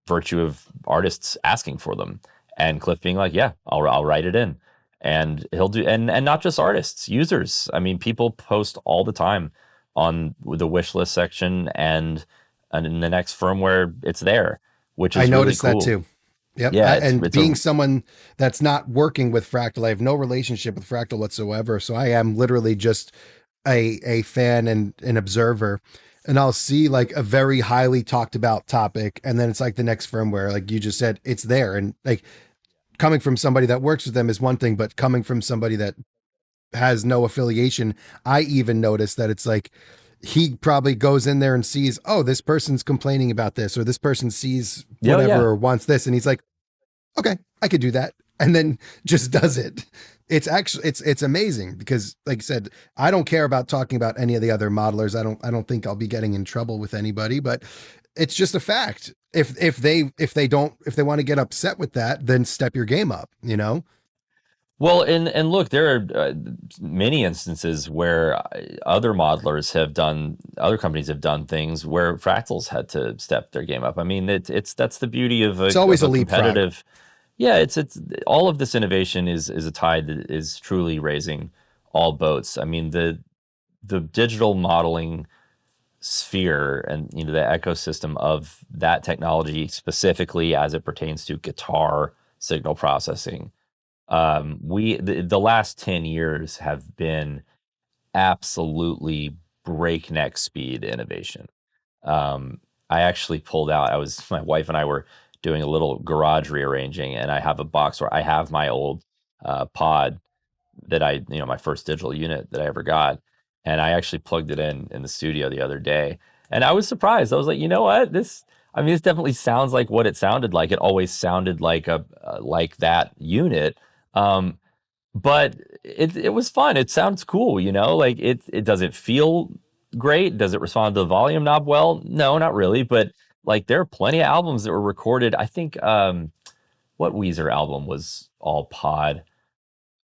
S2: virtue of artists asking for them, and Cliff being like, "Yeah, I'll write it in," and he'll do, and not just artists, users. I mean, people post all the time on the wish list section, and in the next firmware, it's there, which is
S1: I
S2: really
S1: noticed
S2: cool.
S1: that too. Yep.
S2: Yeah,
S1: And
S2: it's
S1: being someone that's not working with Fractal, I have no relationship with Fractal whatsoever. So I am literally just a fan and an observer. And I'll see like a very highly talked about topic. And then it's like the next firmware, like you just said, it's there. And like coming from somebody that works with them is one thing, but coming from somebody that has no affiliation, I even noticed that it's like he probably goes in there and sees, oh, this person's complaining about this, or this person sees
S2: yeah,
S1: whatever
S2: yeah.
S1: or wants this, and he's like, okay, I could do that, and then just does it. It's actually it's amazing because, like I said, I don't care about talking about any of the other modelers. I don't think I'll be getting in trouble with anybody, but it's just a fact. If they want to get upset with that, then step your game up. You know.
S2: Well, and look, there are many instances where other other companies have done things where Fractals had to step their game up. I mean, that's the beauty of
S1: It's always
S2: of
S1: a leapfrog.
S2: competitive. Yeah, it's all of this innovation is a tide that is truly raising all boats. I mean, the digital modeling sphere and the ecosystem of that technology, specifically as it pertains to guitar signal processing, the last 10 years have been absolutely breakneck speed innovation. I actually pulled out, my wife and I were doing a little garage rearranging, and I have a box where I have my old pod that my first digital unit that I ever got. And I actually plugged it in the studio the other day. And I was surprised. I was like, you know what? This definitely sounds like what it sounded like. It always sounded like like that unit. But it was fun. It sounds cool, like does it feel great? Does it respond to the volume knob well? No, not really. But like there are plenty of albums that were recorded. I think what Weezer album was all pod?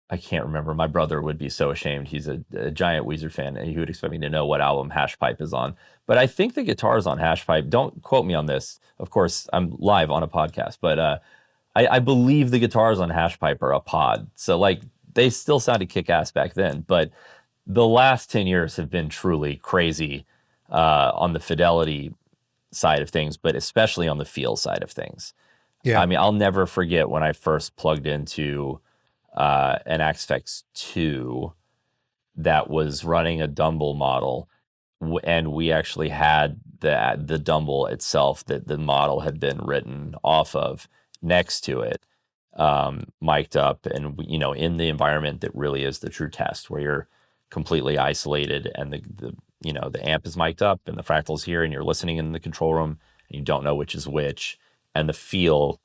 S2: I can't remember. My brother would be so ashamed. He's a giant Weezer fan, and he would expect me to know what album Hash Pipe is on. But I think the guitars on Hash Pipe, don't quote me on this. Of course, I'm live on a podcast, but I believe the guitars on Hash Pipe are a pod. So like they still sounded kick-ass back then. But the last 10 years have been truly crazy on the fidelity side of things, but especially on the feel side of things.
S1: Yeah.
S2: I mean, I'll never forget when I first plugged into an Axe 2 that was running a Dumble model, and we actually had the Dumble itself that the model had been written off of next to it, mic'd up, and in the environment that really is the true test, where you're completely isolated, and the amp is mic'd up, and the Fractal's here, and you're listening in the control room, and you don't know which is which, and the feel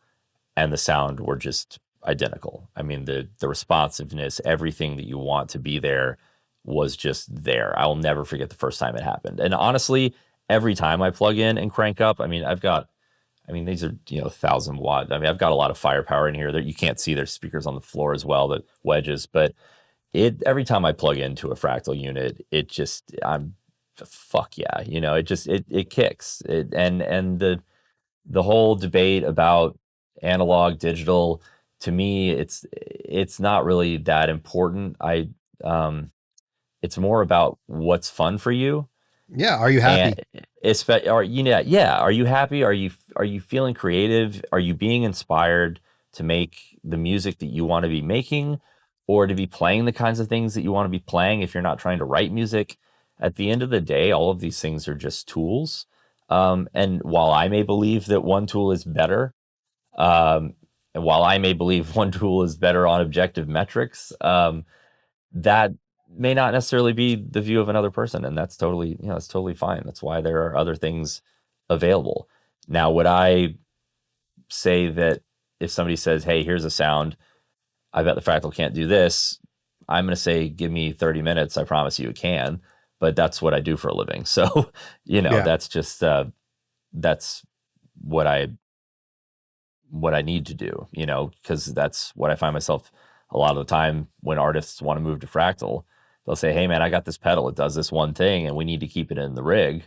S2: and the sound were just identical. I mean, the responsiveness, everything that you want to be there was just there. I'll never forget the first time it happened. And honestly, every time I plug in and crank up, these are 1,000 watt. I've got a lot of firepower in here that you can't see. There's speakers on the floor as well, the wedges, but every time I plug into a Fractal unit, fuck yeah, it kicks. And the whole debate about analog, digital, to me, it's not really that important. It's more about what's fun for you.
S1: Yeah. Are you happy?
S2: Are you happy? Are you feeling creative? Are you being inspired to make the music that you want to be making, or to be playing the kinds of things that you want to be playing if you're not trying to write music? At the end of the day, all of these things are just tools. And while I may believe that one tool is better, and while I may believe one tool is better on objective metrics, that may not necessarily be the view of another person, and that's totally, it's totally fine. That's why there are other things available. Now, would I say that if somebody says, "Hey, here's a sound," I bet the Fractal can't do this. I'm going to say, give me 30 minutes. I promise you it can, but that's what I do for a living. So,
S1: Yeah,
S2: that's just, that's what I need to do, because that's what I find myself a lot of the time when artists want to move to Fractal. They'll say, hey man, I got this pedal. It does this one thing and we need to keep it in the rig.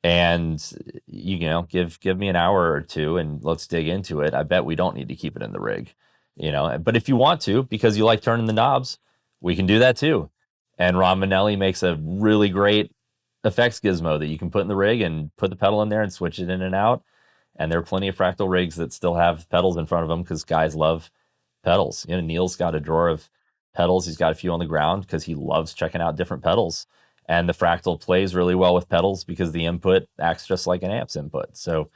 S2: And give me an hour or two and let's dig into it. I bet we don't need to keep it in the rig, but if you want to, because you like turning the knobs, we can do that too. And Ron Manelli makes a really great effects gizmo that you can put in the rig and put the pedal in there and switch it in and out. And there are plenty of Fractal rigs that still have pedals in front of them because guys love pedals. Neil's got a drawer of pedals. He's got a few on the ground because he loves checking out different pedals. And the Fractal plays really well with pedals because the input acts just like an amp's input. So,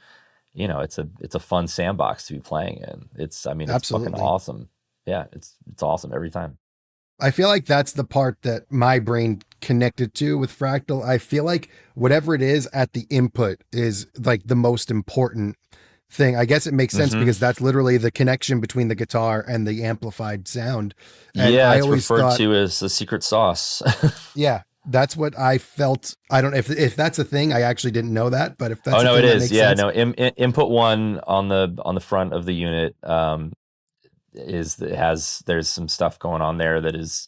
S2: it's a fun sandbox to be playing in. It's fucking
S1: absolutely.
S2: awesome. Yeah, it's awesome every time.
S1: I feel like that's the part that my brain connected to with Fractal. I feel like whatever it is at the input is like the most important thing. I guess it makes sense
S2: Mm-hmm.
S1: because that's literally the connection between the guitar and the amplified sound. And
S2: Yeah,
S1: I
S2: it's
S1: always
S2: referred
S1: thought,
S2: to as the secret sauce.
S1: yeah, that's what I felt. I don't know if that's a thing. I actually didn't know that, but if
S2: Oh
S1: that's a
S2: no, it
S1: thing, that
S2: is.
S1: makes
S2: Yeah,
S1: sense.
S2: no. Input one on the front of the unit there's some stuff going on there that is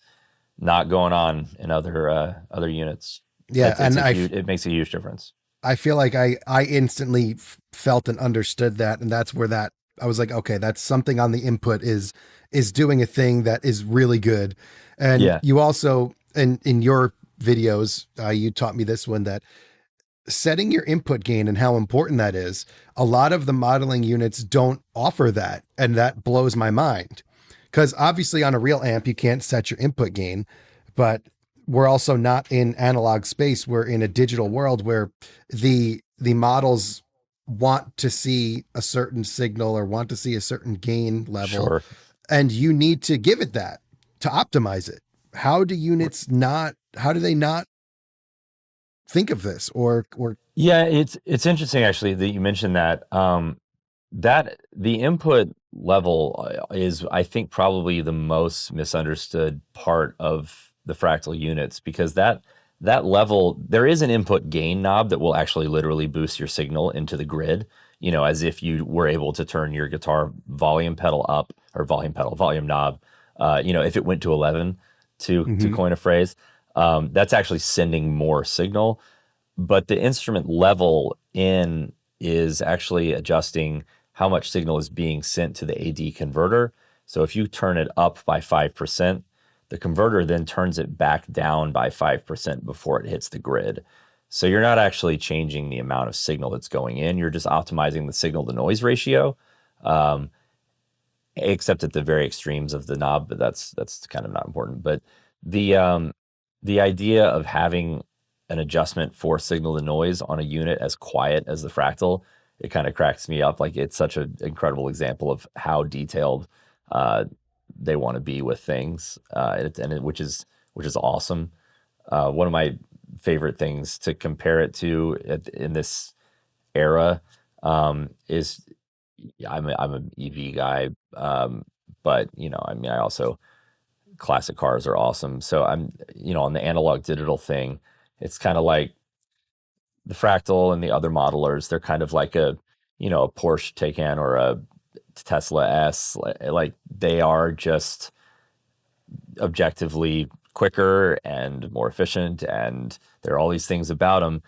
S2: not going on in other units.
S1: Yeah, and
S2: It makes a huge difference.
S1: I feel like I instantly felt and understood that, and that's where that I was like, okay, that's something on the input is doing a thing that is really good. And
S2: Yeah,
S1: you also in your videos, you taught me this one, that setting your input gain and how important that is. A lot of the modeling units don't offer that, and that blows my mind. Because obviously on a real amp you can't set your input gain, but we're also not in analog space. We're in a digital world where the models want to see a certain signal or want to see a certain gain level,
S2: sure.
S1: and you need to give it that to optimize it. How do they not think of this or
S2: Yeah, it's interesting actually that you mentioned that. That the input level is, I think, probably the most misunderstood part of the Fractal units, because that level, there is an input gain knob that will actually literally boost your signal into the grid, as if you were able to turn your guitar volume pedal up, or volume knob, if it went to 11, to
S1: Mhm.
S2: coin a phrase. That's actually sending more signal, but the instrument level in is actually adjusting how much signal is being sent to the AD converter. So if you turn it up by 5%, the converter then turns it back down by 5% before it hits the grid. So you're not actually changing the amount of signal that's going in. You're just optimizing the signal to noise ratio, um, except at the very extremes of the knob. But that's kind of not important. But the um, the idea of having an adjustment for signal to noise on a unit as quiet as the Fractal, it kind of cracks me up. Like, it's such an incredible example of how detailed uh, they want to be with things, which is awesome. One of my favorite things to compare it to in this era is, I'm an EV guy, but I also, classic cars are awesome. So I'm, on the analog digital thing, it's kind of like the Fractal and the other modelers. They're kind of like a Porsche Taycan or a Tesla S. Like, they are just objectively quicker and more efficient, and there are all these things about them.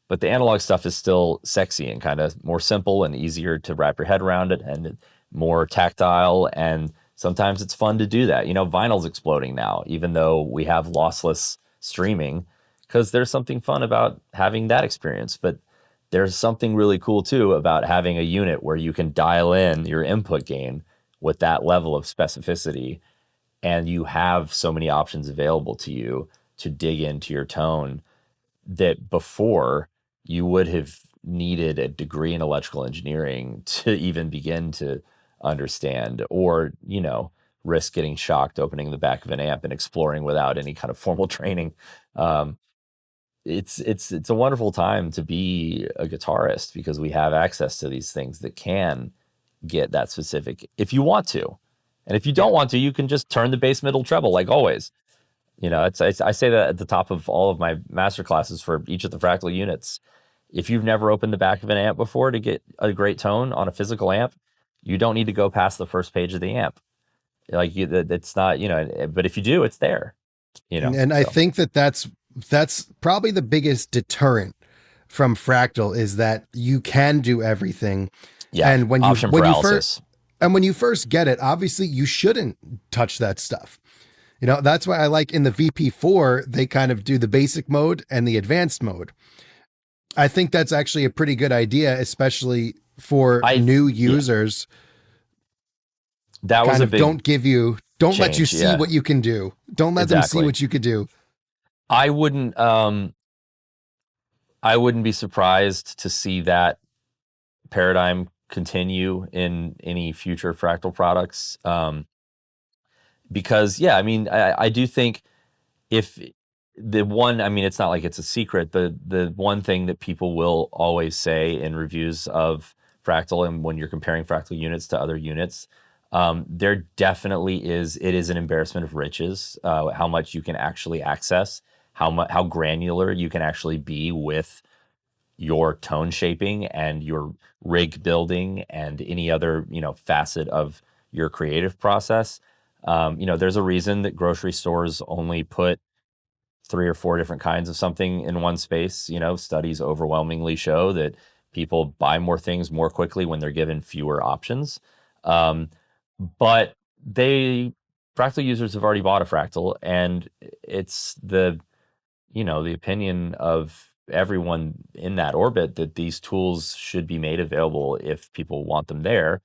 S2: But the analog stuff is still sexy and kind of more simple and easier to wrap your head around it, and more tactile. And sometimes it's fun to do that. Vinyl's exploding now, even though we have lossless streaming, because there's something fun about having that experience. But there's something really cool too about having a unit where you can dial in your input gain with that level of specificity, and you have so many options available to you to dig into your tone that before you would have needed a degree in electrical engineering to even begin to understand, or risk getting shocked opening the back of an amp and exploring without any kind of formal training. um, it's a wonderful time to be a guitarist because we have access to these things that can get that specific if you want to. And if you
S1: Yeah.
S2: don't want to, you can just turn the bass, middle, treble like always. I say that at the top of all of my master classes for each of the Fractal units. If you've never opened the back of an amp before to get a great tone on a physical amp, you don't need to go past the first page of the amp. Like it's not, but if you do, it's there.
S1: And I
S2: So
S1: think that's probably the biggest deterrent from Fractal is that you can do everything.
S2: yeah,
S1: And
S2: option paralysis.
S1: when you first get it, obviously you shouldn't touch that stuff. That's why I like in the VP4, they kind of do the basic mode and the advanced mode. I think that's actually a pretty good idea, especially for new
S2: Yeah,
S1: users.
S2: that was
S1: Kind
S2: a
S1: of
S2: big
S1: don't let you
S2: change.
S1: see
S2: Yeah,
S1: what you can do. Don't let them see
S2: exactly.
S1: what you could do.
S2: I wouldn't be surprised to see that paradigm continue in any future Fractal products. Because yeah, I mean, I do think if the one, I mean, it's not like it's a secret, but the one thing that people will always say in reviews of Fractal and when you're comparing Fractal units to other units, there definitely is, it is an embarrassment of riches, how much you can actually access, how granular you can actually be with your tone shaping and your rig building and any other, facet of your creative process. There's a reason that grocery stores only put 3 or 4 different kinds of something in one space. Studies overwhelmingly show that people buy more things more quickly when they're given fewer options. But Fractal users have already bought a Fractal, and it's the opinion of everyone in that orbit that these tools should be made available if people want them there.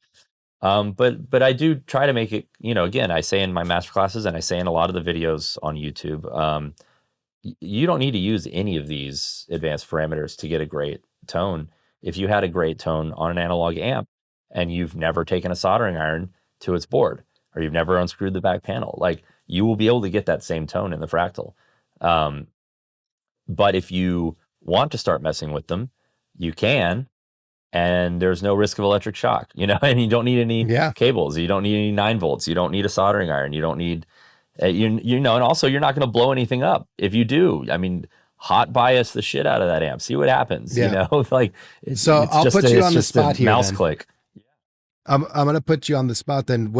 S2: But I do try to make it, again, I say in my master classes and I say in a lot of the videos on YouTube, you don't need to use any of these advanced parameters to get a great tone. If you had a great tone on an analog amp and you've never taken a soldering iron to its board, or you've never unscrewed the back panel, like you will be able to get that same tone in the Fractal. But if you want to start messing with them, you can, and there's no risk of electric shock, and you don't need any
S1: Yeah.
S2: cables. You don't need any 9 volts. You don't need a soldering iron. You don't need, and also you're not going to blow anything up. If you do, I mean, hot bias the shit out of that amp. See what happens,
S1: Yeah.
S2: like
S1: So
S2: it's
S1: I'll
S2: just
S1: put you on the spot here.
S2: mouse
S1: Then.
S2: click.
S1: I'm going to put you on the spot then.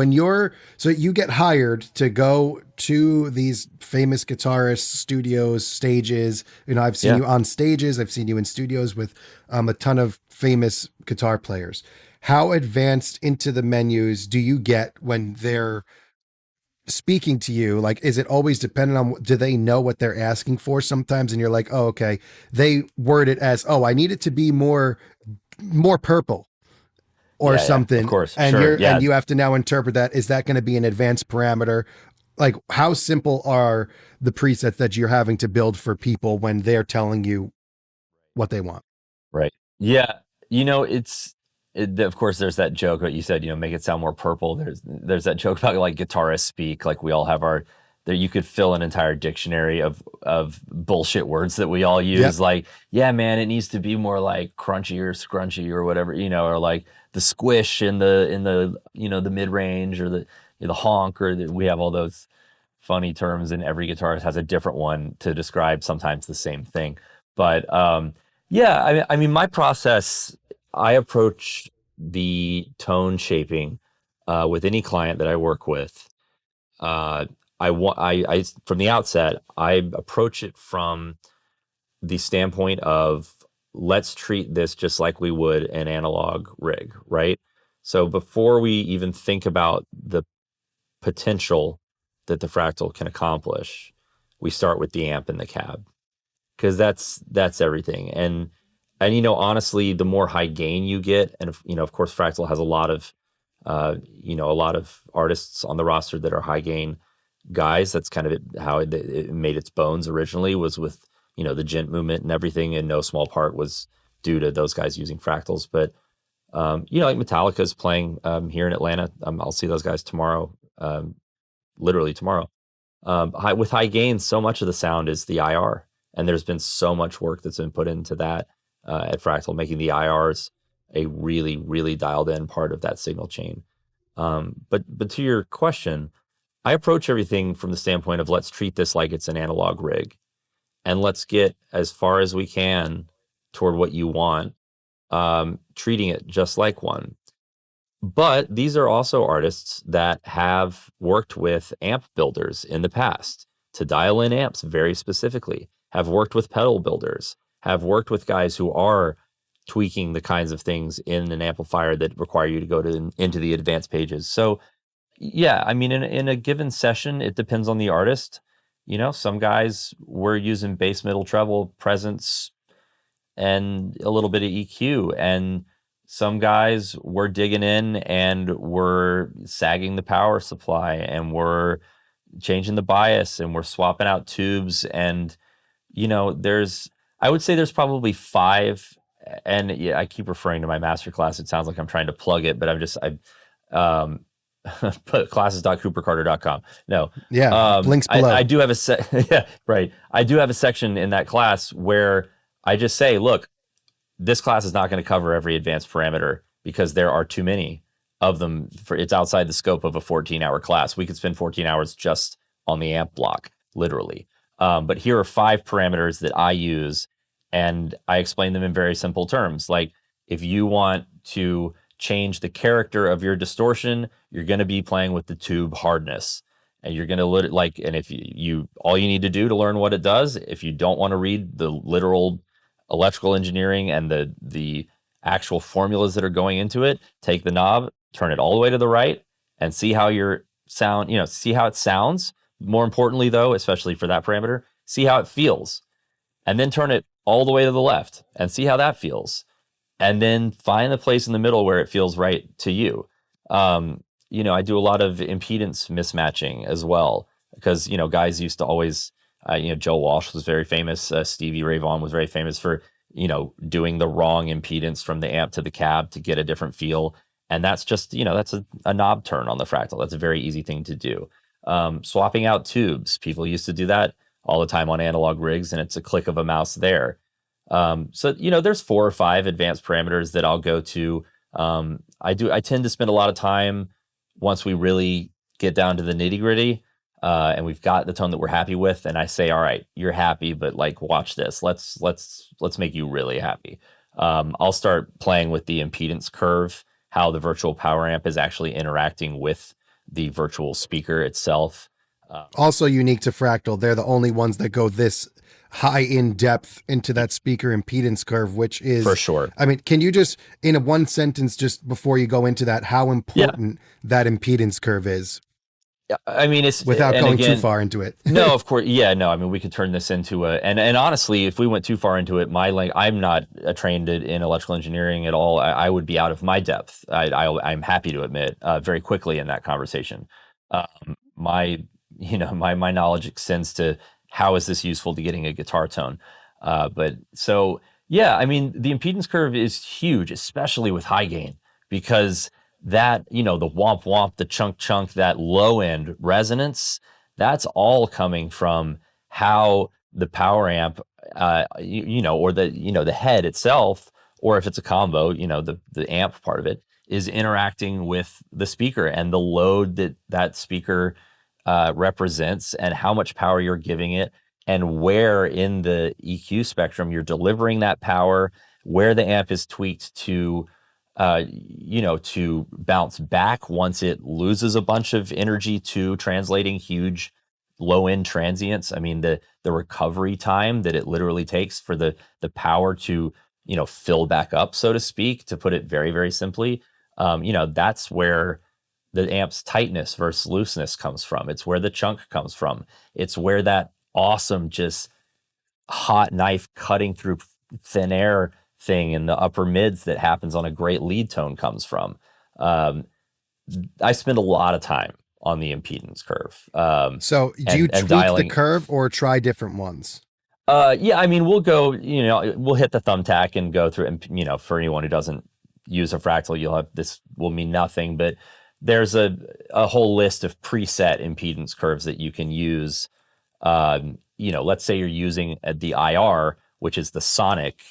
S1: So you get hired to go to these famous guitarists, studios, stages. I've seen
S2: Yeah.
S1: you on stages. I've seen you in studios with a ton of famous guitar players. How advanced into the menus do you get when they're speaking to you? Like, is it always dependent on, do they know what they're asking for sometimes? And you're like, oh, okay. They word it as, oh, I need it to be more purple or
S2: Yeah,
S1: something.
S2: of course.
S1: And
S2: Sure. Yeah.
S1: and you have to now interpret that. Is that going to be an advanced parameter? Like, how simple are the presets that you're having to build for people when they're telling you what they want?
S2: Right. Yeah. Of course, there's that joke that you said, make it sound more purple. There's that joke about like guitarists speak, like we all have there you could fill an entire dictionary of bullshit words that we all use.
S1: Yep.
S2: Like, yeah, man, it needs to be more like crunchy or scrunchy or whatever, or like the squish in the the mid range or the honk, or we have all those funny terms, and every guitarist has a different one to describe sometimes the same thing. But yeah, I mean, my process, I approach the tone shaping with any client that I work with. I from the outset, I approach it from the standpoint of let's treat this just like we would an analog rig, right? So before we even think about the potential that the Fractal can accomplish, we start with the amp and the cab, because that's everything. And honestly, the more high gain you get, and of course, Fractal has a lot of a lot of artists on the roster that are high gain guys. That's kind of how it made its bones originally, was with the gent movement and everything, and no small part was due to those guys using Fractals. But like Metallica's playing here in Atlanta. I'll see those guys tomorrow, literally tomorrow. With high gain, so much of the sound is the IR, and there's been so much work that's been put into that at Fractal, making the IRs a really, really dialed in part of that signal chain. But to your question, I approach everything from the standpoint of let's treat this like it's an analog rig, and let's get as far as we can toward what you want, treating it just like one. But these are also artists that have worked with amp builders in the past to dial in amps very specifically, have worked with pedal builders, have worked with guys who are tweaking the kinds of things in an amplifier that require you to go into the advanced pages. So yeah, I mean, in a given session, it depends on the artist. You know, some guys were using bass, middle, treble, presence, and a little bit of EQ. And some guys were digging in and were sagging the power supply and were changing the bias and were swapping out tubes. And, you know, I would say there's probably five. And yeah, I keep referring to my master class. It sounds like I'm trying to plug it, but um, put classes.coopercarter.com. No.
S1: Yeah. Links below.
S2: I do have yeah, right. I do have a section in that class where I just say, look, this class is not going to cover every advanced parameter because there are too many of them. It's outside the scope of a 14-hour class. We could spend 14 hours just on the amp block, literally. But here are 5 parameters that I use, and I explain them in very simple terms. Like, if you want to change the character of your distortion, you're going to be playing with the tube hardness. And you're going to and if you all you need to do to learn what it does, if you don't want to read the literal electrical engineering and the actual formulas that are going into it, take the knob, turn it all the way to the right, and see how your sound, see how it sounds. More importantly, though, especially for that parameter, see how it feels. And then turn it all the way to the left and see how that feels. And then find the place in the middle where it feels right to you. I do a lot of impedance mismatching as well, because, guys used to always, Joe Walsh was very famous. Stevie Ray Vaughan was very famous for, doing the wrong impedance from the amp to the cab to get a different feel. And that's just, that's a knob turn on the Fractal. That's a very easy thing to do. Swapping out tubes. People used to do that all the time on analog rigs, and it's a click of a mouse there. So, there's 4 or 5 advanced parameters that I'll go to. I tend to spend a lot of time once we really get down to the nitty gritty, and we've got the tone that we're happy with. And I say, all right, you're happy, but like, watch this. Let's make you really happy. I'll start playing with the impedance curve, how the virtual power amp is actually interacting with the virtual speaker itself.
S1: Also unique to Fractal, they're the only ones that go this high in depth into that speaker impedance curve, which is
S2: for sure.
S1: I mean, can you just, in a one sentence, just before you go into that, how important that impedance curve is?
S2: I mean, it's
S1: without going too far into it.
S2: No, of course. Yeah, no, I mean, we could turn this into and honestly, if we went too far into it, I'm not trained in electrical engineering at all. I would be out of my depth. I'm happy to admit very quickly in that conversation. My knowledge extends to how is this useful to getting a guitar tone. But so, yeah, I mean, the impedance curve is huge, especially with high gain, because that, the womp womp, the chunk chunk, that low end resonance, that's all coming from how the power amp, or the head itself, or if it's a combo, the amp part of it is interacting with the speaker and the load that speaker represents, and how much power you're giving it, and where in the EQ spectrum you're delivering that power, where the amp is tweaked to bounce back once it loses a bunch of energy to translating huge low-end transients. I mean, the recovery time that it literally takes for the power to, fill back up, so to speak, to put it very, very simply. That's where the amp's tightness versus looseness comes from. It's where the chunk comes from. It's where that awesome, just hot knife cutting through thin air thing in the upper mids that happens on a great lead tone comes from. I spend a lot of time on the impedance curve.
S1: So do you tweak the curve or try different ones?
S2: Yeah, I mean, we'll go, we'll hit the thumbtack and go through, and, for anyone who doesn't use a Fractal, this will mean nothing, but there's a whole list of preset impedance curves that you can use. Let's say you're using the IR, which is the sonic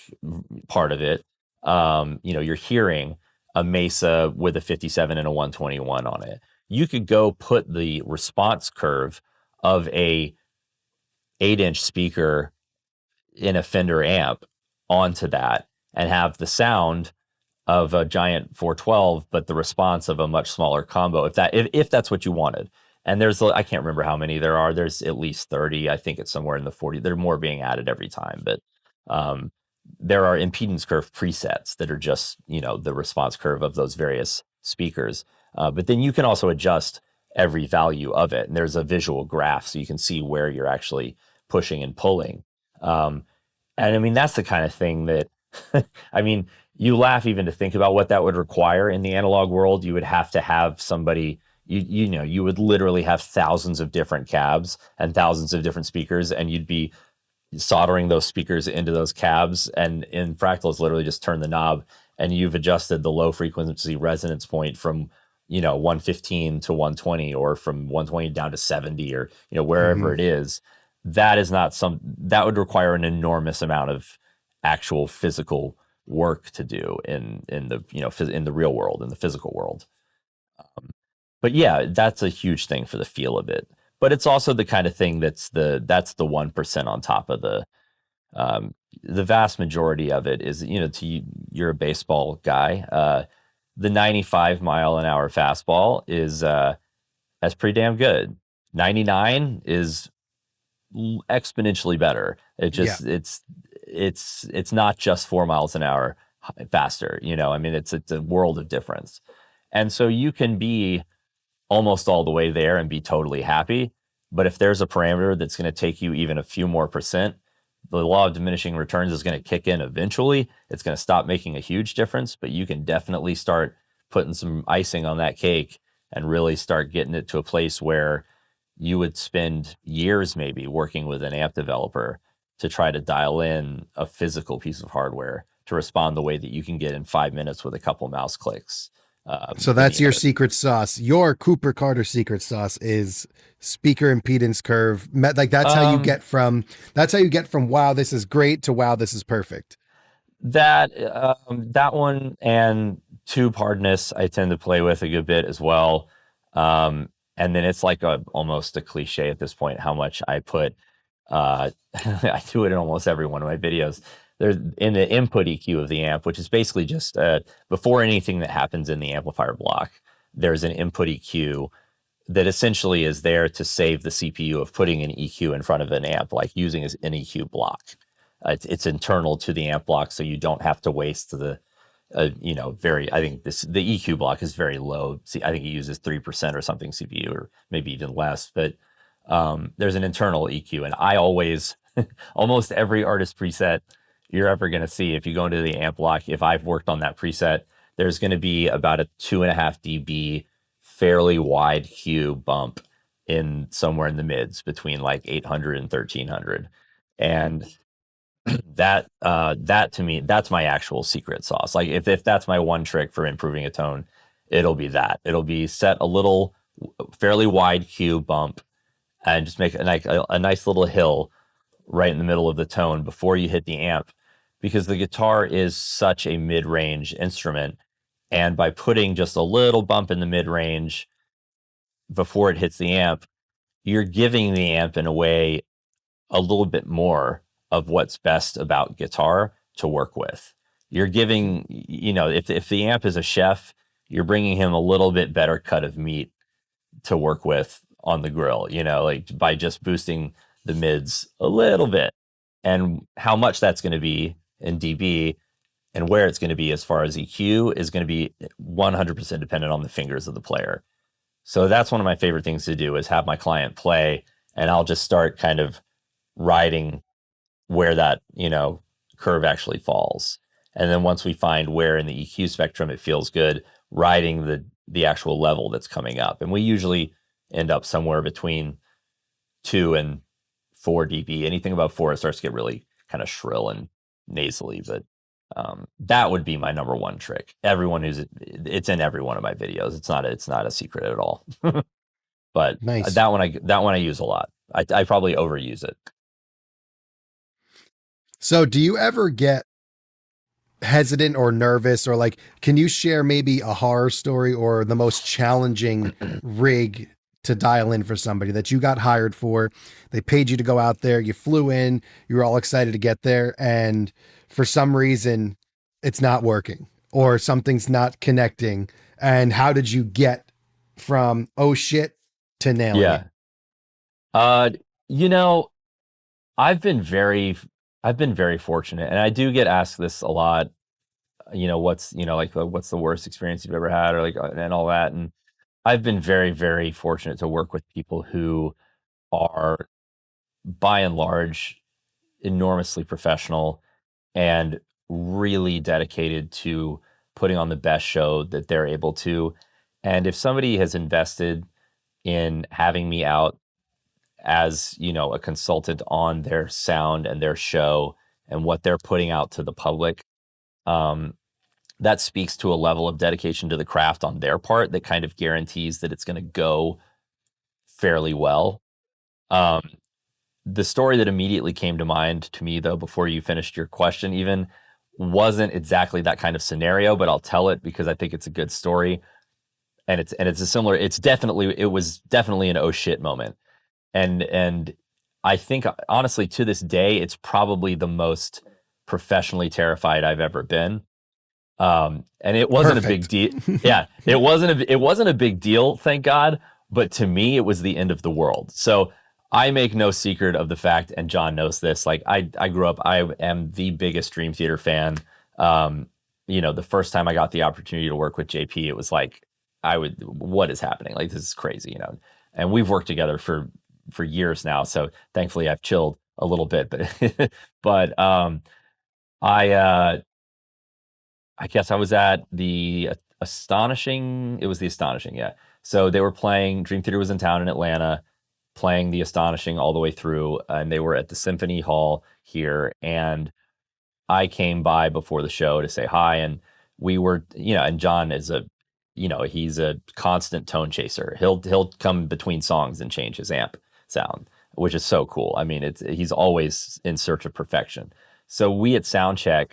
S2: part of it. Your hearing. a Mesa with a 57 and a 121 on it. You could go put the response curve of a 8-inch speaker in a Fender amp onto that and have the sound of a giant 412, but the response of a much smaller combo, if that's what you wanted. And I can't remember how many there are. There's at least 30. I think it's somewhere in the 40. There are more being added every time, but um, there are impedance curve presets that are just, the response curve of those various speakers. But then you can also adjust every value of it. And there's a visual graph so you can see where you're actually pushing and pulling. And I mean, that's the kind of thing that, I mean, you laugh even to think about what that would require in the analog world. You would have to have somebody, you would literally have thousands of different cabs and thousands of different speakers, and you'd be soldering those speakers into those cabs. And in Fractal, it's literally just turn the knob and you've adjusted the low frequency resonance point from 115 to 120, or from 120 down to 70, or wherever it is. That is not that would require an enormous amount of actual physical work to do in the in the real world, in the physical world. But yeah, that's a huge thing for the feel of it. But it's also the kind of thing that's the 1% on top of the vast majority of it is, you're a baseball guy. The 95 mile an hour fastball is that's pretty damn good. 99 is exponentially better. It just it's not just 4 miles an hour faster. I mean, it's a world of difference. And so you can be almost all the way there and be totally happy. But if there's a parameter that's going to take you even a few more percent, the law of diminishing returns is going to kick in eventually. It's going to stop making a huge difference, but you can definitely start putting some icing on that cake and really start getting it to a place where you would spend years maybe working with an amp developer to try to dial in a physical piece of hardware to respond the way that you can get in 5 minutes with a couple mouse clicks.
S1: So that's your secret sauce. Your Cooper Carter secret sauce is speaker impedance curve. Like that's how you get from wow, this is great to wow, this is perfect.
S2: That one and tube hardness I tend to play with a good bit as well. And then it's like almost a cliche at this point how much I put. I do it in almost every one of my videos. There's in the input EQ of the amp, which is basically just before anything that happens in the amplifier block, there's an input EQ that essentially is there to save the CPU of putting an EQ in front of an amp, like using an EQ block. It's internal to the amp block, so you don't have to waste the I think the EQ block is very low. See, I think it uses 3% or something CPU, or maybe even less. But there's an internal EQ, and I always, almost every artist preset you're ever going to see, if you go into the amp block, if I've worked on that preset, there's going to be about a 2.5 dB fairly wide Q bump in somewhere in the mids between like 800 and 1300. And that to me, that's my actual secret sauce. Like if that's my one trick for improving a tone, it'll be set a little fairly wide Q bump and just make a nice little hill right in the middle of the tone before you hit the amp, because the guitar is such a mid-range instrument. And by putting just a little bump in the mid-range before it hits the amp, you're giving the amp in a way a little bit more of what's best about guitar to work with. You're giving, if the amp is a chef, you're bringing him a little bit better cut of meat to work with on the grill, like by just boosting the mids a little bit. And how much that's going to be in dB and where it's going to be as far as EQ is going to be 100% dependent on the fingers of the player. So that's one of my favorite things to do, is have my client play, and I'll just start kind of riding where that, curve actually falls. And then once we find where in the EQ spectrum it feels good, riding the actual level that's coming up. And we usually end up somewhere between 2 and 4 dB. Anything above 4, it starts to get really kind of shrill and nasally. But that would be my number one trick. It's in every one of my videos. It's not a secret at all. But
S1: nice.
S2: that one I use a lot. I probably overuse it.
S1: So do you ever get hesitant or nervous, or like, can you share maybe a horror story or the most challenging rig to dial in for somebody that you got hired for? They paid you to go out there, you flew in, you were all excited to get there, and for some reason it's not working or something's not connecting. And how did you get from oh shit to nailing it?
S2: Yeah. Uh, you know, I've been very, I've been very fortunate, and I do get asked this a lot. What's like what's the worst experience you've ever had, or like and all that. And I've been very, very fortunate to work with people who are, by and large, enormously professional and really dedicated to putting on the best show that they're able to. And if somebody has invested in having me out as, a consultant on their sound and their show and what they're putting out to the public, um, that speaks to a level of dedication to the craft on their part that kind of guarantees that it's going to go fairly well. Um, the story that immediately came to mind to me, though, before you finished your question, even wasn't exactly that kind of scenario, but I'll tell it because I think it's a good story, and it's a similar. It was definitely an oh shit moment, and I think honestly to this day it's probably the most professionally terrified I've ever been. And it wasn't a big
S1: Perfect.
S2: deal. Yeah, it wasn't a big deal, thank God. But to me, it was the end of the world. So I make no secret of the fact, and John knows this. Like I grew up, I am the biggest Dream Theater fan. The first time I got the opportunity to work with JP, it was like what is happening? Like this is crazy. And we've worked together for years now. So thankfully, I've chilled a little bit. But but I I guess I was at the Astonishing. It was the Astonishing, yeah. So they were playing. Dream Theater was in town in Atlanta, playing the Astonishing all the way through, and they were at the Symphony Hall here. And I came by before the show to say hi, and we were, and John is he's a constant tone chaser. He'll come between songs and change his amp sound, which is so cool. I mean, he's always in search of perfection. So we at soundcheck,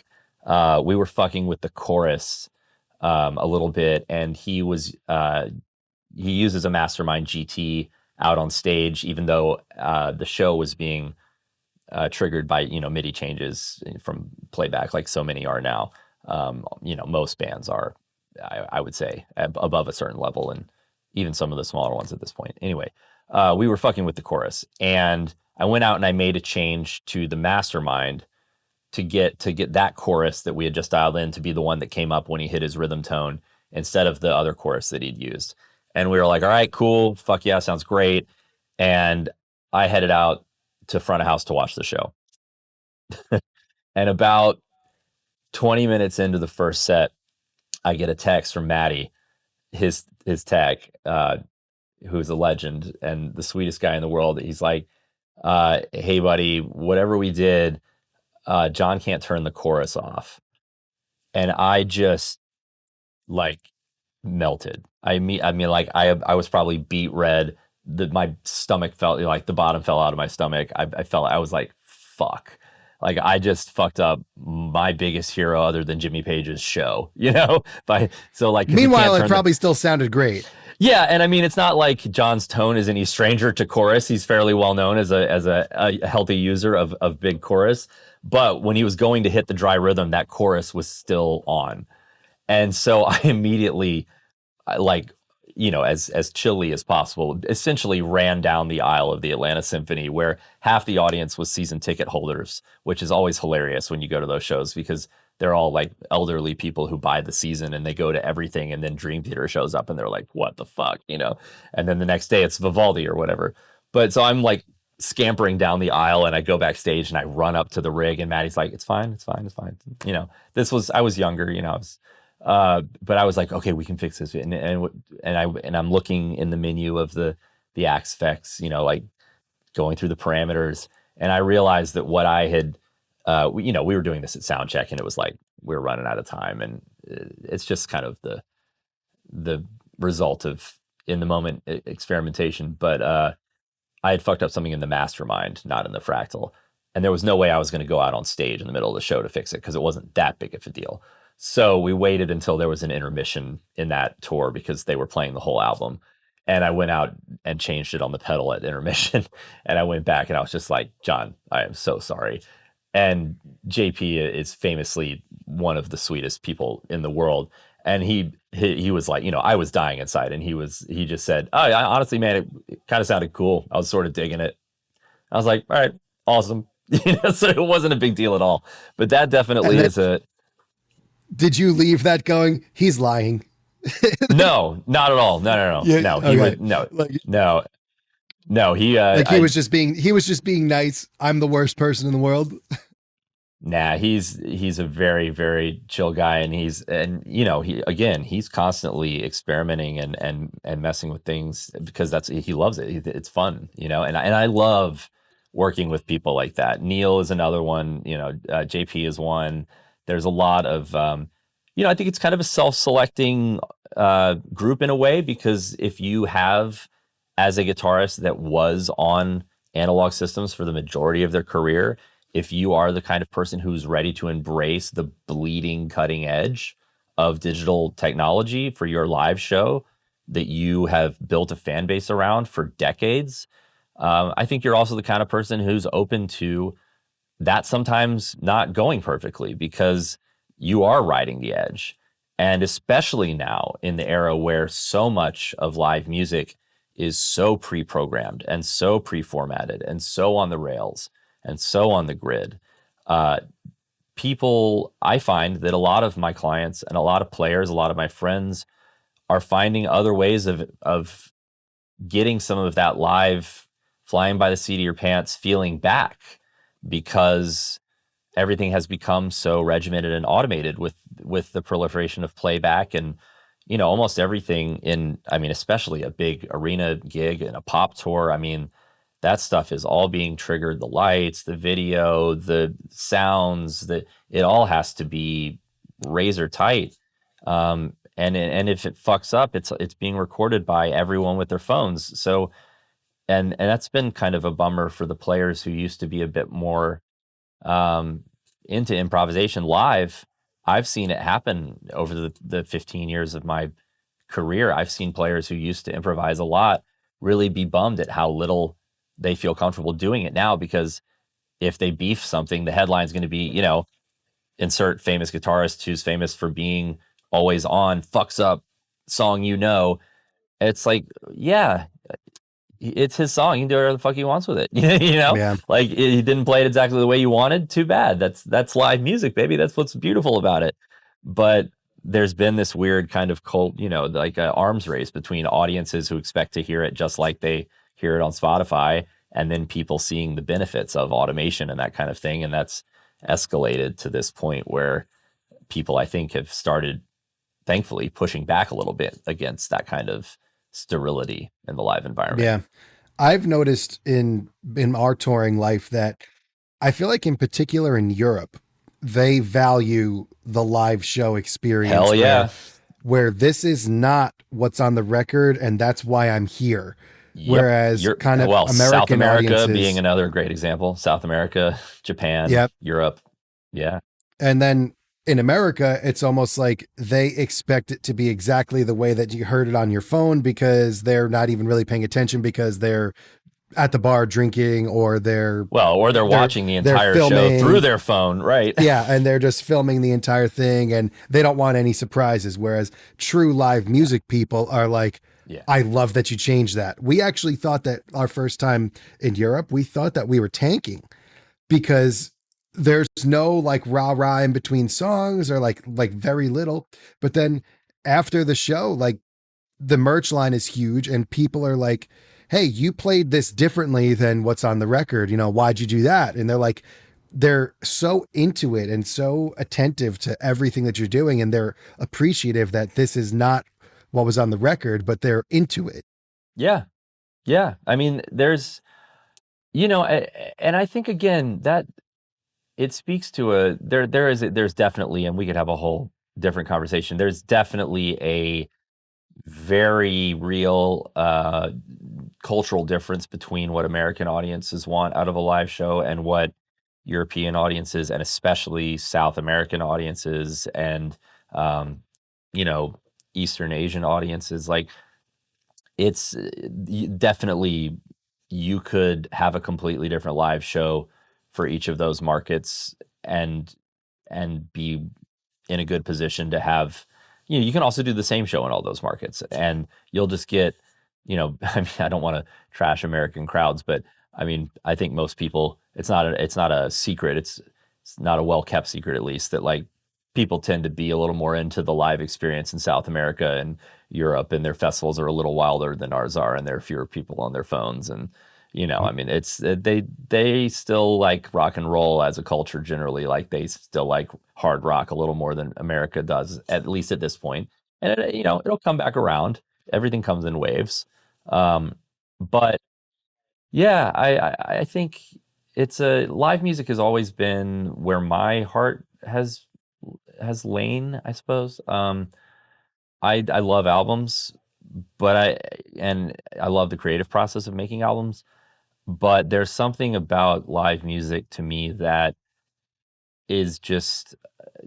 S2: we were fucking with the chorus a little bit, and he uses a Mastermind GT out on stage, even though the show was being triggered by MIDI changes from playback, like so many are now. Most bands are, I would say, above a certain level, and even some of the smaller ones at this point. Anyway, we were fucking with the chorus, and I went out and I made a change to the Mastermind to get that chorus that we had just dialed in to be the one that came up when he hit his rhythm tone instead of the other chorus that he'd used. And we were like, all right, cool, fuck yeah, sounds great. And I headed out to front of house to watch the show. And about 20 minutes into the first set, I get a text from Maddie, his tech, who's a legend and the sweetest guy in the world. He's like, hey buddy, whatever we did, John can't turn the chorus off. And I just like melted. I mean, like I was probably beet red. My stomach felt like the bottom fell out of my stomach. I was like, fuck. Like I just fucked up my biggest hero other than Jimmy Page's show,
S1: Meanwhile, it probably still sounded great.
S2: Yeah, and I mean, it's not like John's tone is any stranger to chorus. He's fairly well known as a healthy user of big chorus. But when he was going to hit the dry rhythm, that chorus was still on. And so I immediately, as chilly as possible, essentially ran down the aisle of the Atlanta Symphony, where half the audience was season ticket holders, which is always hilarious when you go to those shows because they're all like elderly people who buy the season and they go to everything, and then Dream Theater shows up and they're like, what the fuck, and then the next day it's Vivaldi or whatever. But so I'm like scampering down the aisle, and I go backstage and I run up to the rig, and Maddie's like, it's fine. I was younger, but I was like, okay, we can fix this. And I'm looking in the menu of the Axe Effects, like going through the parameters, and I realized that what I had, we were doing this at soundcheck, and it was like we were running out of time, and it's just kind of the result of in the moment experimentation. But I had fucked up something in the Mastermind, not in the Fractal, and there was no way I was going to go out on stage in the middle of the show to fix it because it wasn't that big of a deal. So we waited until there was an intermission in that tour because they were playing the whole album. And I went out and changed it on the pedal at intermission. And I went back and I was just like, John, I am so sorry. And JP is famously one of the sweetest people in the world. And he was like, I was dying inside. And he just said, oh, honestly, man, it kind of sounded cool. I was sort of digging it. I was like, all right, awesome. So it wasn't a big deal at all. But that definitely is a.
S1: Did you leave that going? He's lying.
S2: No, not at all. No.
S1: Yeah,
S2: No, he
S1: okay.
S2: would no. He
S1: he was just being nice. I'm the worst person in the world.
S2: Nah, he's a very, very chill guy, and he's constantly experimenting and messing with things because he loves it. It's fun, and I love working with people like that. Neil is another one, JP is one. There's a lot of I think it's kind of a self-selecting group in a way, because if you have, as a guitarist that was on analog systems for the majority of their career, if you are the kind of person who's ready to embrace the bleeding cutting edge of digital technology for your live show that you have built a fan base around for decades, I think you're also the kind of person who's open to that sometimes not going perfectly, because you are riding the edge. And especially now in the era where so much of live music is so pre-programmed and so pre-formatted and so on the rails and so on the grid, I find that a lot of my clients and a lot of players, a lot of my friends are finding other ways of getting some of that live flying by the seat of your pants feeling back, because everything has become so regimented and automated with the proliferation of playback and almost everything especially a big arena gig and a pop tour. That stuff is all being triggered. The lights, the video, the sounds, it all has to be razor tight. And if it fucks up, it's being recorded by everyone with their phones. So, and that's been kind of a bummer for the players who used to be a bit more into improvisation live. I've seen it happen over the 15 years of my career. I've seen players who used to improvise a lot really be bummed at how little they feel comfortable doing it now, because if they beef something, the headline's going to be, insert famous guitarist who's famous for being always on, fucks up song, it's like, yeah, it's his song. He can do whatever the fuck he wants with it.
S1: Yeah.
S2: Like, he didn't play it exactly the way you wanted. Too bad. That's live music, baby. That's what's beautiful about it. But there's been this weird kind of cult, like an arms race between audiences who expect to hear it just like they hear it on Spotify, and then people seeing the benefits of automation and that kind of thing. And that's escalated to this point where people, I think, have started, thankfully, pushing back a little bit against that kind of sterility in the live environment.
S1: Yeah. I've noticed in our touring life that I feel like in particular in Europe, they value the live show experience.
S2: Hell yeah.
S1: Where this is not what's on the record, and that's why I'm here. Yep. Whereas American
S2: South America
S1: audiences,
S2: being another great example. South America, Japan, Europe. Yeah.
S1: And then in America, it's almost like they expect it to be exactly the way that you heard it on your phone, because they're not even really paying attention, because they're at the bar drinking, or they're
S2: watching the entire show through their phone, right?
S1: Yeah, and they're just filming the entire thing, and they don't want any surprises. Whereas true live music people are like, I love that you changed that. We actually thought that our first time in Europe, we thought that we were tanking, because there's no like rah-rah in between songs, or like very little. But then after the show, like the merch line is huge, and people are like, hey, you played this differently than what's on the record. Why'd you do that? And they're so into it and so attentive to everything that you're doing. And they're appreciative that this is not what was on the record, but they're into it.
S2: Yeah. Yeah. There's, and I think, again, that it speaks to there's definitely, and we could have a whole different conversation. There's definitely a very real cultural difference between what American audiences want out of a live show and what European audiences and especially South American audiences and um, you know, Eastern Asian audiences. Like it's definitely you could have a completely different live show for each of those markets and be in a good position to have, you can also do the same show in all those markets and you'll just get, I mean, I don't want to trash American crowds, but I mean, I think most people, it's not a secret. It's not a well kept secret, at least, that like people tend to be a little more into the live experience in South America and Europe, and their festivals are a little wilder than ours are, and there are fewer people on their phones. And, I mean, it's they still like rock and roll as a culture generally. Like they still like hard rock a little more than America does, at least at this point. And it'll come back around. Everything comes in waves. But yeah, I think it's a live music has always been where my heart has lain, I suppose. I love albums, but I love the creative process of making albums. But there's something about live music to me that is just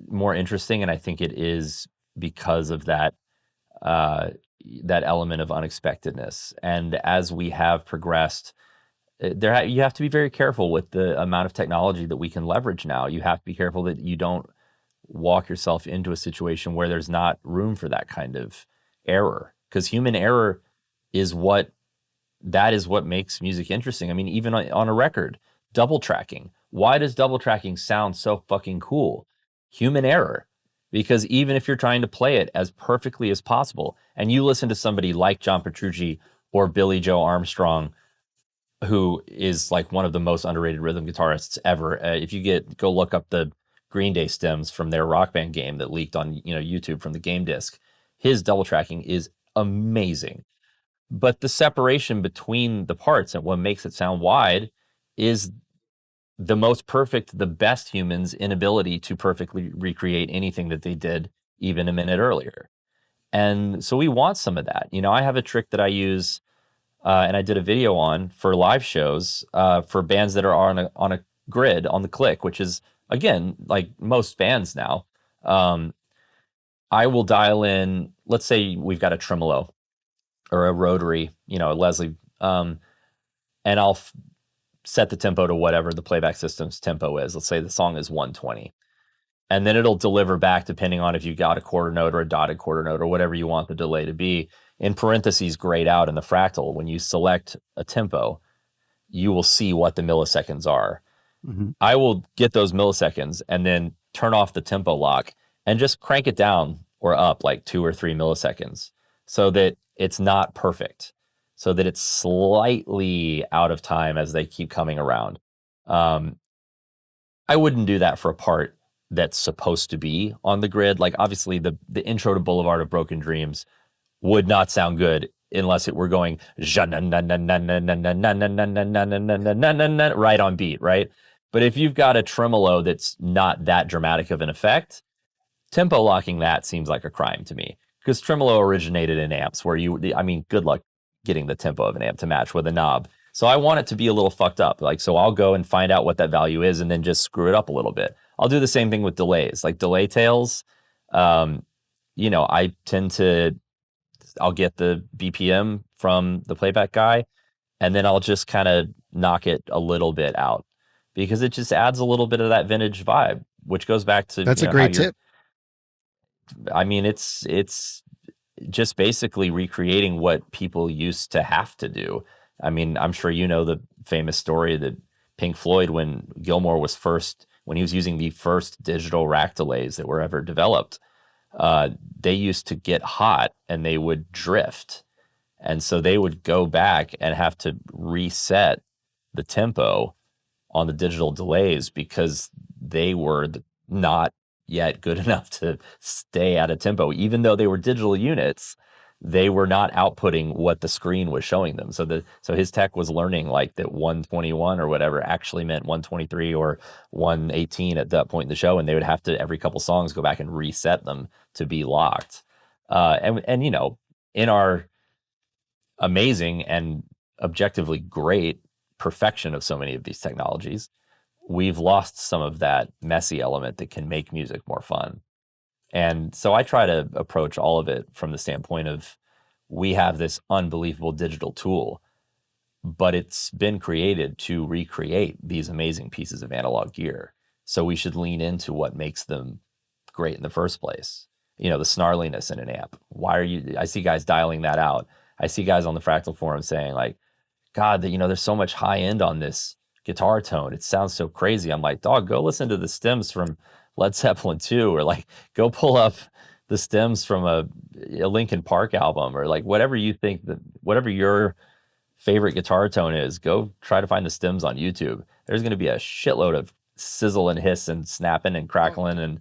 S2: more interesting, and I think it is because of uh, that element of unexpectedness. And as we have progressed, you have to be very careful with the amount of technology that we can leverage now. You have to be careful that you don't walk yourself into a situation where there's not room for that kind of error, because human error is what makes music interesting. I mean, even on a record, double tracking. Why does double tracking sound so fucking cool? Human error. Because even if you're trying to play it as perfectly as possible, and you listen to somebody like John Petrucci or Billy Joe Armstrong, who is like one of the most underrated rhythm guitarists ever. If you go look up the Green Day stems from their Rock Band game that leaked on YouTube from the game disc, his double tracking is amazing. But the separation between the parts and what makes it sound wide is the most perfect, the best humans' inability to perfectly recreate anything that they did even a minute earlier. And so we want some of that. I have a trick that I use, and I did a video on for live shows for bands that are on a grid on the click, which is, again, like most bands now. I will dial in, let's say we've got a tremolo or a rotary, a Leslie, and I'll set the tempo to whatever the playback system's tempo is. Let's say the song is 120. And then it'll deliver back depending on if you got a quarter note or a dotted quarter note or whatever you want the delay to be. In parentheses, grayed out in the Fractal, when you select a tempo, you will see what the milliseconds are. Mm-hmm. I will get those milliseconds and then turn off the tempo lock and just crank it down or up like 2 or 3 milliseconds so that it's not perfect, so that it's slightly out of time as they keep coming around. I wouldn't do that for a part that's supposed to be on the grid. Like obviously the intro to Boulevard of Broken Dreams would not sound good unless it were going right on beat, right? But if you've got a tremolo that's not that dramatic of an effect, tempo locking that seems like a crime to me, because tremolo originated in amps where good luck getting the tempo of an amp to match with a knob. So I want it to be a little fucked up. So I'll go and find out what that value is and then just screw it up a little bit. I'll do the same thing with delays, like delay tails. I tend to, I'll get the BPM from the playback guy, and then I'll just kind of knock it a little bit out because it just adds a little bit of that vintage vibe, which goes back to
S1: that's a great tip.
S2: I mean, it's just basically recreating what people used to have to do. I mean, I'm sure you know the famous story that Pink Floyd, when Gilmour was when he was using the first digital rack delays that were ever developed, they used to get hot and they would drift. And so they would go back and have to reset the tempo on the digital delays because they were not yet good enough to stay at a tempo. Even though they were digital units, they were not outputting what the screen was showing them. So his tech was learning like that 121 or whatever actually meant 123 or 118 at that point in the show, and they would have to every couple songs go back and reset them to be locked. And in our amazing and objectively great perfection of so many of these technologies, we've lost some of that messy element that can make music more fun. And so I try to approach all of it from the standpoint of, we have this unbelievable digital tool, but it's been created to recreate these amazing pieces of analog gear. So we should lean into what makes them great in the first place. You know, the snarliness in an amp. Why are you, I see guys dialing that out. I see guys on the Fractal forum saying like, God, that, you know, there's so much high end on this guitar tone. It sounds so crazy. I'm like, dog, go listen to the stems from Led Zeppelin 2, or like go pull up the stems from a Linkin Park album, or like whatever you think that, whatever your favorite guitar tone is, go try to find the stems on YouTube. There's going to be a shitload of sizzle and hiss and snapping and crackling and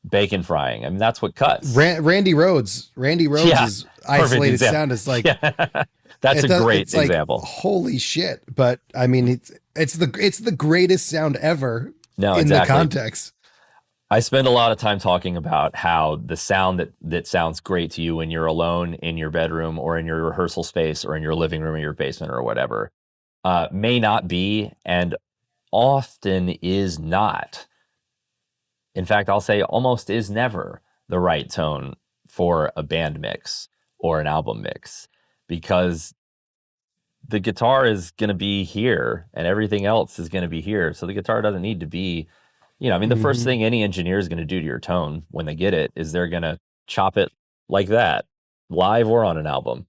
S2: bacon frying. I mean, that's what cuts.
S1: Randy Rhodes
S2: Yeah,
S1: is isolated
S2: example.
S1: sound is like,
S2: yeah. That's a great example.
S1: Like, holy shit. But I mean, it's the greatest sound ever in the context.
S2: I spend a lot of time talking about how the sound that sounds great to you when you're alone in your bedroom or in your rehearsal space or in your living room or your basement or whatever, may not be, and often is not. In fact, I'll say almost is never the right tone for a band mix or an album mix, because the guitar is going to be here and everything else is going to be here. So the guitar doesn't need to be, you know, I mean, the first thing any engineer is going to do to your tone when they get it is they're going to chop it like that, live or on an album.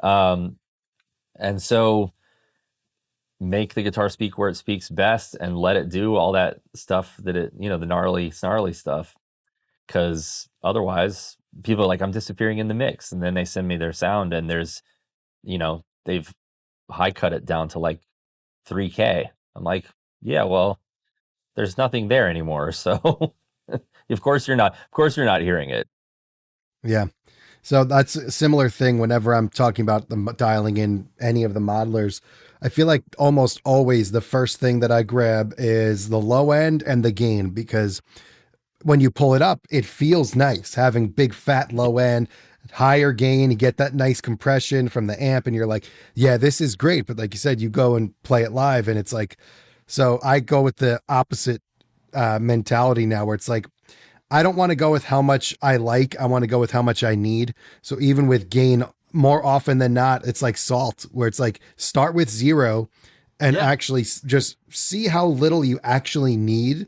S2: And so make the guitar speak where it speaks best and let it do all that stuff that it, you know, the gnarly, snarly stuff. Because otherwise, people are like, I'm disappearing in the mix. And then they send me their sound and there's, you know, they've high cut it down to like 3K. I'm like, yeah, well, there's nothing there anymore. So of course you're not hearing it.
S1: Yeah. So that's a similar thing whenever I'm talking about the dialing in any of the modelers. I feel like almost always the first thing that I grab is the low end and the gain, because when you pull it up, it feels nice having big fat low end, higher gain. You get that nice compression from the amp and you're like, yeah, this is great. But like you said, you go and play it live and it's like, so I go with the opposite mentality now, where it's like, I don't want to go with how much I like. I want to go with how much I need. So even with gain, more often than not, it's like salt, where it's like start with 0 and actually just see how little you actually need,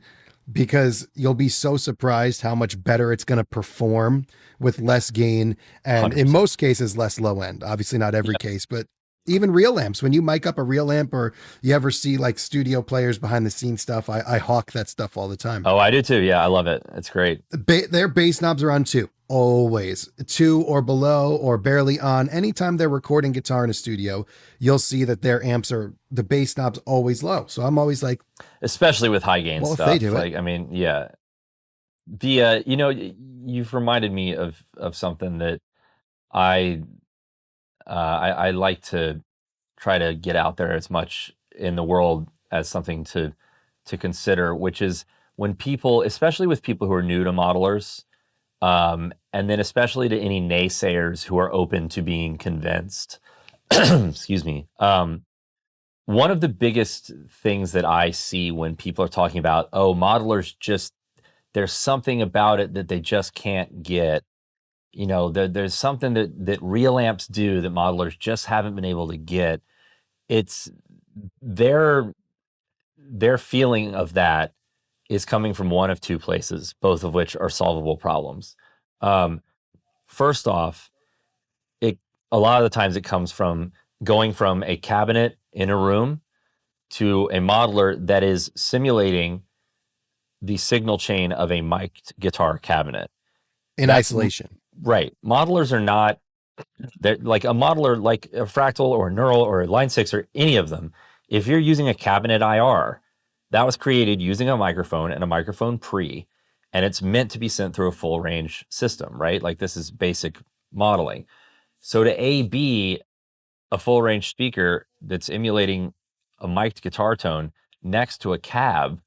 S1: because you'll be so surprised how much better it's going to perform with less gain. And 100%. In most cases, less low end. Obviously not every case, but even real amps, when you mic up a real amp, or you ever see like studio players behind the scenes stuff, I hawk that stuff all the time.
S2: Oh, I do too. Yeah, I love it. It's great.
S1: Their bass knobs are on 2, always 2 or below or barely on. Anytime they're recording guitar in a studio, you'll see that their amps are, the bass knobs always low. So I'm always like,
S2: especially with high gain stuff. If they do
S1: like,
S2: I mean, yeah. The you know, you've reminded me of something that I like to try to get out there as much in the world as something to consider, which is when people, especially with people who are new to modelers, and then especially to any naysayers who are open to being convinced, excuse me. One of the biggest things that I see when people are talking about, oh, modelers just, there's something about it that they just can't get. You know, there's something that real amps do that modelers just haven't been able to get. It's their feeling of that is coming from one of two places, both of which are solvable problems. First off, a lot of the times it comes from going from a cabinet in a room to a modeler that is simulating the signal chain of a mic'd guitar cabinet.
S1: In isolation.
S2: Right. Modelers are not, they're like a modeler, like a Fractal or a Neural or a Line 6 or any of them. If you're using a cabinet IR, that was created using a microphone and a microphone pre, and it's meant to be sent through a full range system, right? Like this is basic modeling. So to A/B a full range speaker that's emulating a mic'd guitar tone next to a cab,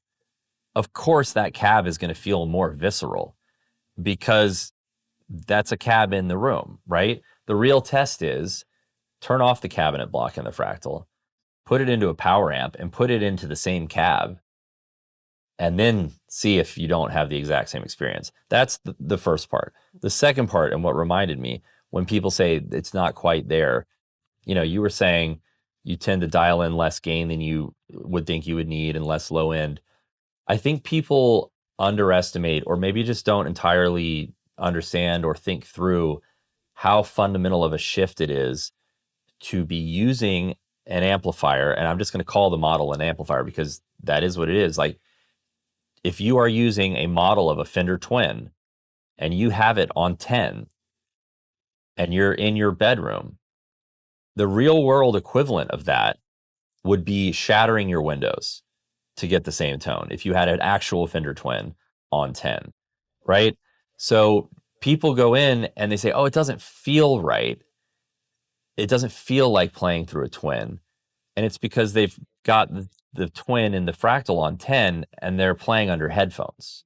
S2: of course that cab is going to feel more visceral because that's a cab in the room, right? The real test is turn off the cabinet block in the Fractal, put it into a power amp and put it into the same cab and then see if you don't have the exact same experience. That's the first part. The second part, and what reminded me, when people say it's not quite there, you were saying you tend to dial in less gain than you would think you would need and less low end. I think people underestimate or maybe just don't entirely understand or think through how fundamental of a shift it is to be using an amplifier. And I'm just going to call the model an amplifier because that is what it is. Like, if you are using a model of a Fender Twin and you have it on 10 and you're in your bedroom, the real world equivalent of that would be shattering your windows to get the same tone if you had an actual Fender Twin on 10, right? So people go in and they say, oh, it doesn't feel right. It doesn't feel like playing through a Twin. And it's because they've got the Twin and the Fractal on 10 and they're playing under headphones.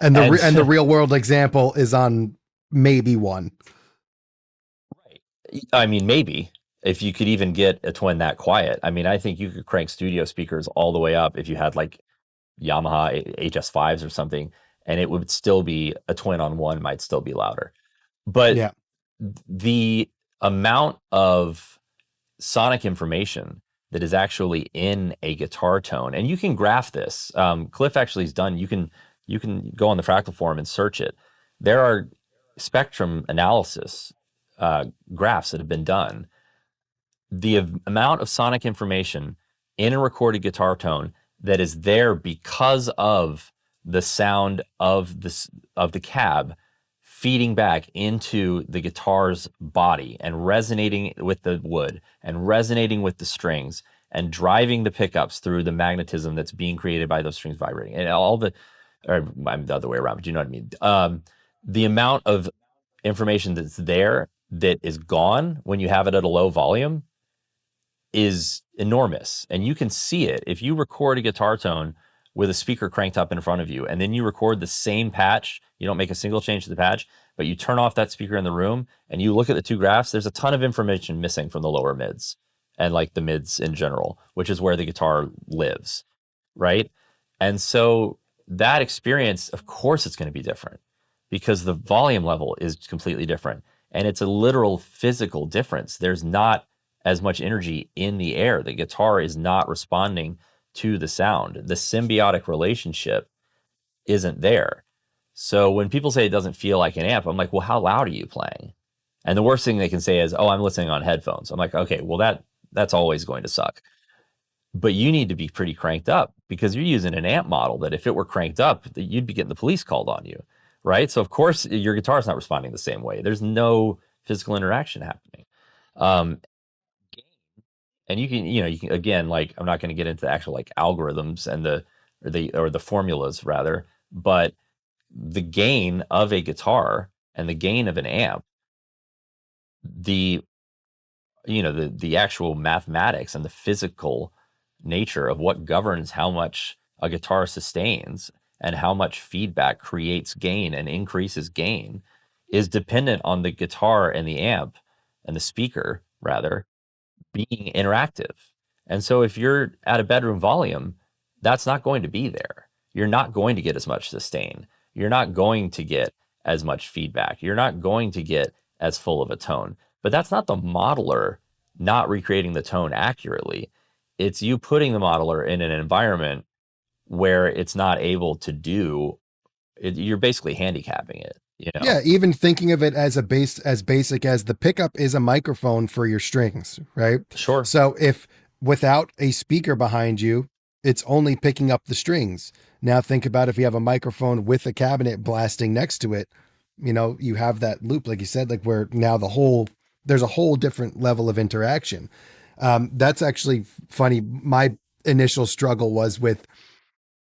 S1: And the real world example is on maybe one.
S2: Right. I mean, maybe if you could even get a Twin that quiet. I mean, I think you could crank studio speakers all the way up if you had like Yamaha HS5s or something, and it would still be a Twin on one might still be louder. But
S1: yeah,
S2: the amount of sonic information that is actually in a guitar tone, and you can graph this. Cliff actually has done. You can go on the Fractal forum and search it. There are spectrum analysis graphs that have been done. The amount of sonic information in a recorded guitar tone that is there because of the sound of the cab feeding back into the guitar's body and resonating with the wood and resonating with the strings and driving the pickups through the magnetism that's being created by those strings vibrating and or I'm the other way around, but you know what I mean? The amount of information that's there that is gone when you have it at a low volume is enormous. And you can see it. If you record a guitar tone with a speaker cranked up in front of you, and then you record the same patch, you don't make a single change to the patch, but you turn off that speaker in the room and you look at the two graphs, there's a ton of information missing from the lower mids and like the mids in general, which is where the guitar lives, right? And so that experience, of course, it's going to be different because the volume level is completely different. And it's a literal physical difference. There's not as much energy in the air. The guitar is not responding to the sound. The symbiotic relationship isn't there. So when people say it doesn't feel like an amp, I'm like, well, how loud are you playing? And the worst thing they can say is, oh, I'm listening on headphones. I'm like, okay, well, that's always going to suck. But you need to be pretty cranked up because you're using an amp model that if it were cranked up, you'd be getting the police called on you, right? So of course your guitar is not responding the same way. There's no physical interaction happening. And you can again, like, I'm not going to get into the actual like algorithms and the formulas rather, but the gain of a guitar and the gain of an amp, the actual mathematics and the physical nature of what governs how much a guitar sustains and how much feedback creates gain and increases gain is dependent on the guitar and the amp and the speaker rather being interactive. And so if you're at a bedroom volume, that's not going to be there. You're not going to get as much sustain. You're not going to get as much feedback. You're not going to get as full of a tone. But that's not the modeler not recreating the tone accurately. It's you putting the modeler in an environment where it's not able to do it. You're basically handicapping it.
S1: Yeah, even thinking of it as basic as the pickup is a microphone for your strings, right?
S2: Sure.
S1: So if without a speaker behind you, it's only picking up the strings. Now think about if you have a microphone with a cabinet blasting next to it, you have that loop, like you said, like where now there's a whole different level of interaction. That's actually funny. My initial struggle was with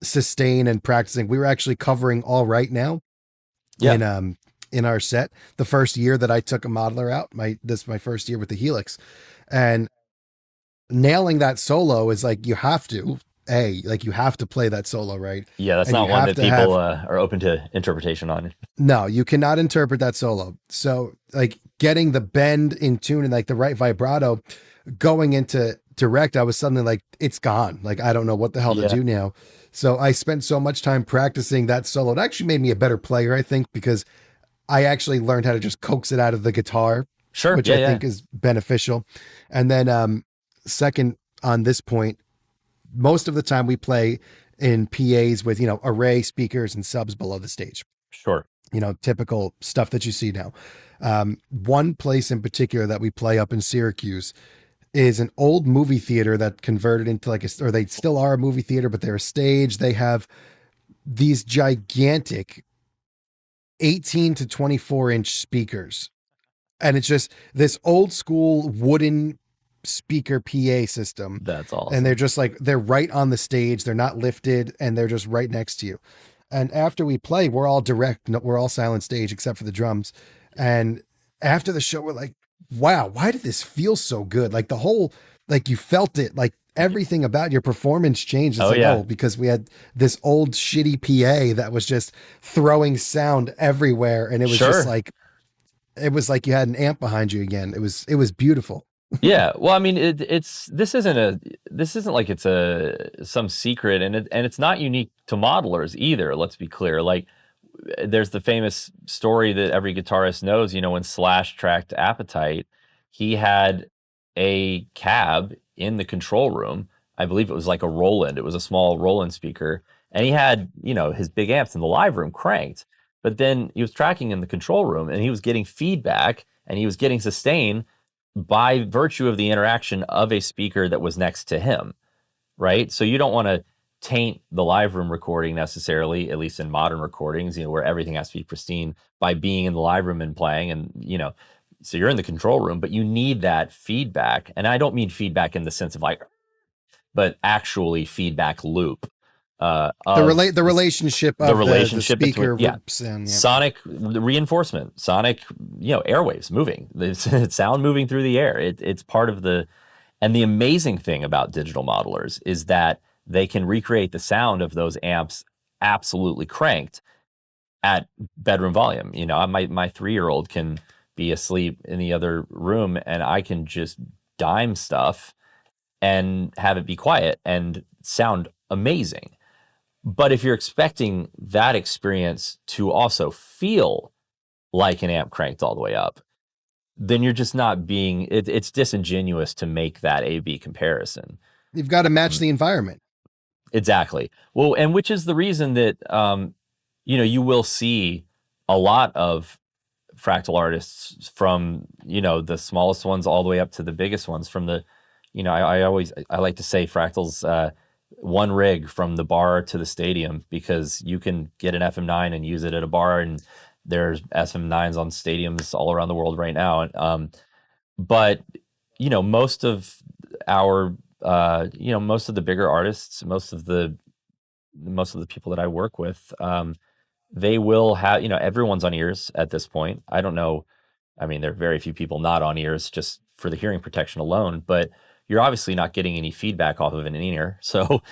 S1: sustain and practicing. We were actually covering All Right Now. Yeah. In our set, the first year that I took a modeler out, my first year with the Helix, and nailing that solo is like, you have to play that solo, right?
S2: Yeah. That's not one that people are open to interpretation on.
S1: No, you cannot interpret that solo. So like getting the bend in tune and like the right vibrato going into direct, I was suddenly like, it's gone. Like, I don't know what the hell to
S2: Yeah.
S1: do now. So I spent so much time practicing that solo. It actually made me a better player, I think, because I actually learned how to just coax it out of the guitar,
S2: Sure.
S1: which
S2: Yeah.
S1: I
S2: Yeah.
S1: think is beneficial. And then, second on this point, most of the time we play in PAs with, array speakers and subs below the stage,
S2: Sure.
S1: typical stuff that you see now. One place in particular that we play up in Syracuse is an old movie theater that converted into or they still are a movie theater, but they're a stage. They have these gigantic 18 to 24-inch speakers. And it's just this old school wooden speaker PA system.
S2: That's
S1: And they're
S2: awesome.
S1: just like, they're right on the stage. They're not lifted and they're just right next to you. And after we play, we're all direct, we're all silent stage except for the drums. And after the show, we're like, wow, why did this feel so good? Like the whole, like you felt it, like everything about your performance changed. It's
S2: Oh
S1: like,
S2: yeah.
S1: oh, because we had this old shitty PA that was just throwing sound everywhere. And it was just
S2: Sure.
S1: like, it was like you had an amp behind you again. It was beautiful.
S2: Yeah. Well, I mean, this isn't like it's some secret, and it's not unique to modelers either. Let's be clear. Like, there's the famous story that every guitarist knows. When Slash tracked Appetite, he had a cab in the control room. I believe it was like a Roland. It was a small Roland speaker, and he had his big amps in the live room cranked. But then he was tracking in the control room, and he was getting feedback, and he was getting sustain by virtue of the interaction of a speaker that was next to him, right? So you don't want to taint the live room recording necessarily, at least in modern recordings, where everything has to be pristine, by being in the live room and playing. And so you're in the control room, but you need that feedback. And I don't mean feedback in the sense of like, but actually feedback loop of
S1: The relationship
S2: the
S1: of the
S2: relationship between,
S1: speaker
S2: yeah,
S1: sound. Yeah.
S2: sonic reinforcement, sonic, airwaves moving, it's sound moving through the air. It's part of the, and the amazing thing about digital modelers is that they can recreate the sound of those amps absolutely cranked at bedroom volume. My 3-year-old can be asleep in the other room, and I can just dime stuff and have it be quiet and sound amazing. But if you're expecting that experience to also feel like an amp cranked all the way up, then you're just not being, it's disingenuous to make that A/B comparison.
S1: You've got to match the environment.
S2: Exactly. Well, and which is the reason that, you will see a lot of Fractal artists from, the smallest ones all the way up to the biggest ones. From the, I like to say Fractal's one rig from the bar to the stadium, because you can get an FM9 and use it at a bar, and there's FM9s on stadiums all around the world right now. But most of our most of the bigger artists, most of the people that I work with, they will have, everyone's on ears at this point. I don't know. I mean, there are very few people not on ears just for the hearing protection alone, but you're obviously not getting any feedback off of an in-ear. So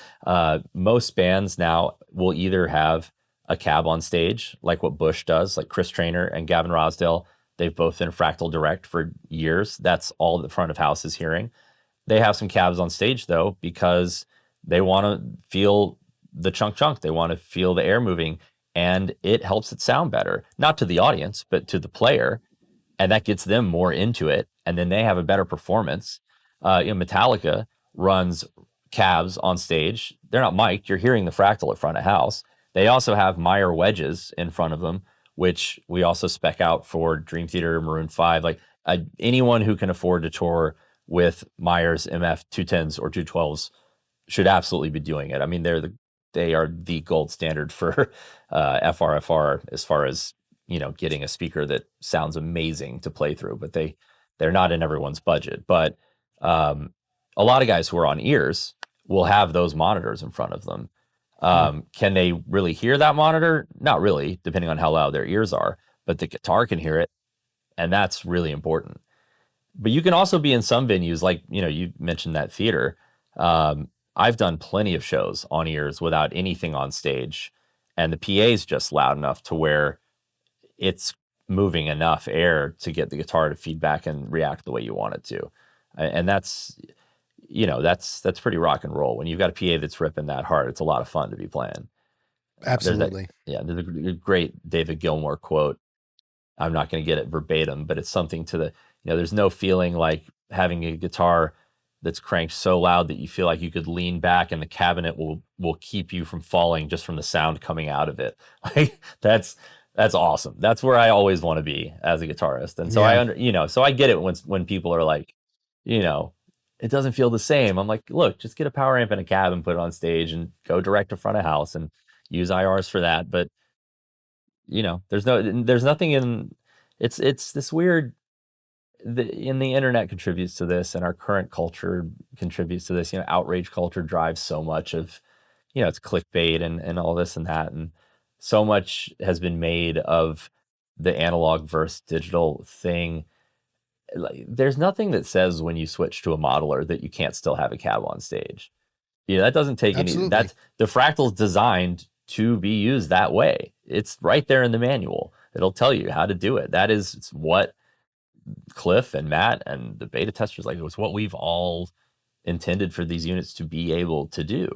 S2: most bands now will either have a cab on stage, like what Bush does, like Chris Traynor and Gavin Rosdale. They've both been Fractal Direct for years. That's all the front of house is hearing. They have some cabs on stage, though, because they want to feel the chunk. They want to feel the air moving, and it helps it sound better, not to the audience, but to the player. And that gets them more into it. And then they have a better performance. Metallica runs cabs on stage. They're not mic'd. You're hearing the Fractal at front of house. They also have Meyer wedges in front of them, which we also spec out for Dream Theater, Maroon 5. Like anyone who can afford to tour with Meyer's MF 210s or 212s should absolutely be doing it. I mean, they are the gold standard for FRFR as far as getting a speaker that sounds amazing to play through. But they're not in everyone's budget. But a lot of guys who are on ears will have those monitors in front of them. Can they really hear that monitor? Not really, depending on how loud their ears are. But the guitar can hear it, and that's really important. But you can also be in some venues, like you mentioned that theater. I've done plenty of shows on ears without anything on stage, and the PA is just loud enough to where it's moving enough air to get the guitar to feedback and react the way you want it to. And that's, that's pretty rock and roll. When you've got a PA that's ripping that hard, it's a lot of fun to be playing.
S1: Absolutely.
S2: There's a great David Gilmour quote. I'm not going to get it verbatim, but it's something to the, there's no feeling like having a guitar that's cranked so loud that you feel like you could lean back and the cabinet will keep you from falling just from the sound coming out of it. Like that's awesome. That's where I always want to be as a guitarist. And so so I get it when people are like, it doesn't feel the same. I'm like, look, just get a power amp and a cab and put it on stage and go direct to front of house and use IRs for that. But there's nothing in it's this weird the internet contributes to this, and our current culture contributes to this. Outrage culture drives so much of, it's clickbait and all this and that, and so much has been made of the analog versus digital thing. Like, there's nothing that says when you switch to a modeler that you can't still have a cab on stage. That doesn't take any. That's the Fractal's designed to be used that way. It's right there in the manual. It'll tell you how to do it. That is what Cliff and Matt and the beta testers, like, it was what we've all intended for these units to be able to do.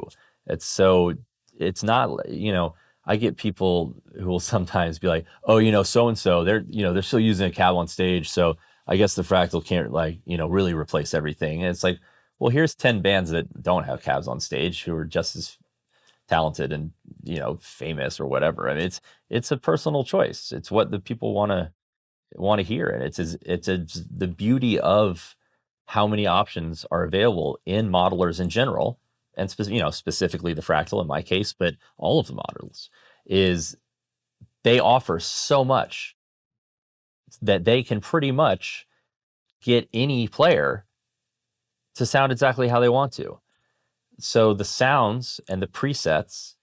S2: It's not, I get people who will sometimes be like, oh, so-and-so, they're still using a cab on stage, so I guess the Fractal can't, really replace everything. And it's like, well, here's 10 bands that don't have cabs on stage who are just as talented and, famous or whatever. I mean, it's a personal choice. It's what the people want to hear. And it's the beauty of how many options are available in modelers in general, and specifically the Fractal in my case, but all of the models, is they offer so much that they can pretty much get any player to sound exactly how they want to. So the sounds and the presets,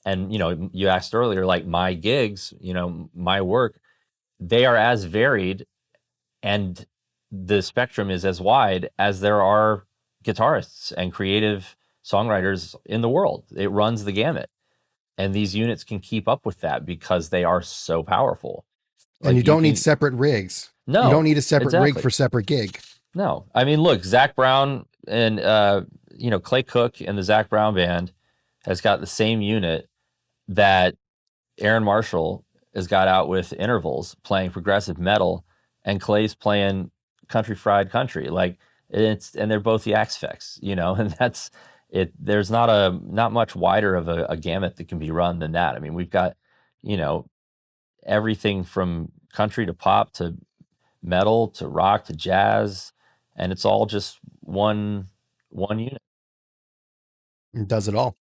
S2: and you asked earlier, like my gigs, my work, they are as varied and the spectrum is as wide as there are guitarists and creative songwriters in the world. It runs the gamut. And these units can keep up with that because they are so powerful.
S1: And you don't need separate rigs.
S2: No.
S1: You don't need a separate rig for separate gig.
S2: No. I mean, look, Zach Brown and, Clay Cook and the Zach Brown band has got the same unit that Aaron Marshall has got out with Intervals playing progressive metal, and Clay's playing country fried country. Like, and they're both the Axe-Fex, and that's it. There's not much wider of a gamut that can be run than that. I mean, we've got, everything from country to pop to metal to rock to jazz, and it's all just one unit.
S1: It does it all.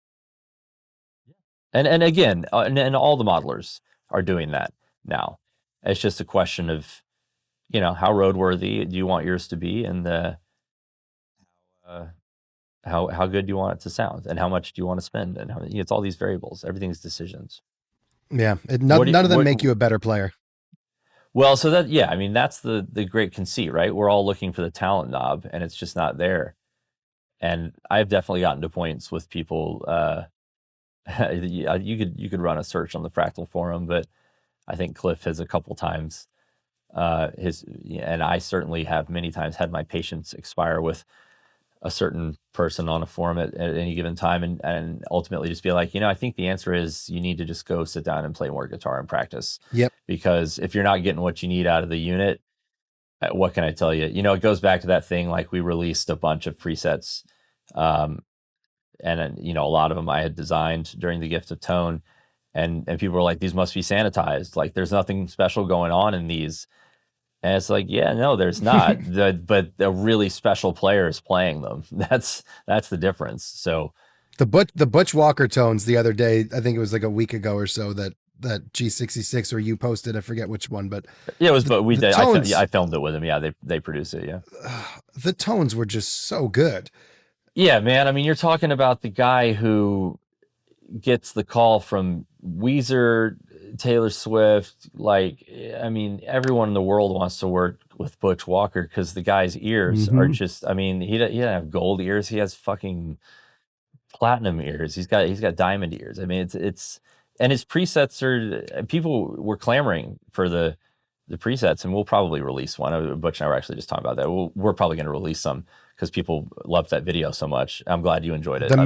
S2: And again, and all the modelers are doing that now. It's just a question of, how roadworthy do you want yours to be, and how good do you want it to sound, and how much do you want to spend, and it's all these variables. Everything's decisions.
S1: Yeah, none of them make you a better player.
S2: Well, so that's the great conceit, right? We're all looking for the talent knob, and it's just not there. And I've definitely gotten to points with people. You could run a search on the Fractal forum, but I think Cliff has a couple times and I certainly have many times had my patience expire with a certain person on a forum at any given time, and ultimately just be like, I think the answer is you need to just go sit down and play more guitar and practice.
S1: Yep.
S2: Because if you're not getting what you need out of the unit, what can I tell you? It goes back to that thing, like, we released a bunch of presets, and a lot of them I had designed during the Gift of Tone, and people were like, these must be sanitized. Like, there's nothing special going on in these. And it's like, yeah, no, there's not. But a really special player is playing them. That's the difference. So
S1: the Butch Walker tones the other day, I think it was like a week ago or so, that G66 or you posted, I forget which one, but
S2: yeah, it was. But we did. I filmed it with them. Yeah, they produce it. Yeah,
S1: the tones were just so good.
S2: Yeah, man. I mean, you're talking about the guy who gets the call from Weezer, Taylor Swift. Like, I mean, everyone in the world wants to work with Butch Walker because the guy's ears are just, I mean, he doesn't have gold ears. He has fucking platinum ears. He's got diamond ears. I mean, it's and his presets are, people were clamoring for the presets, and we'll probably release one. Butch and I were actually just talking about that. We're probably going to release some because people loved that video so much. I'm glad you enjoyed it.
S1: The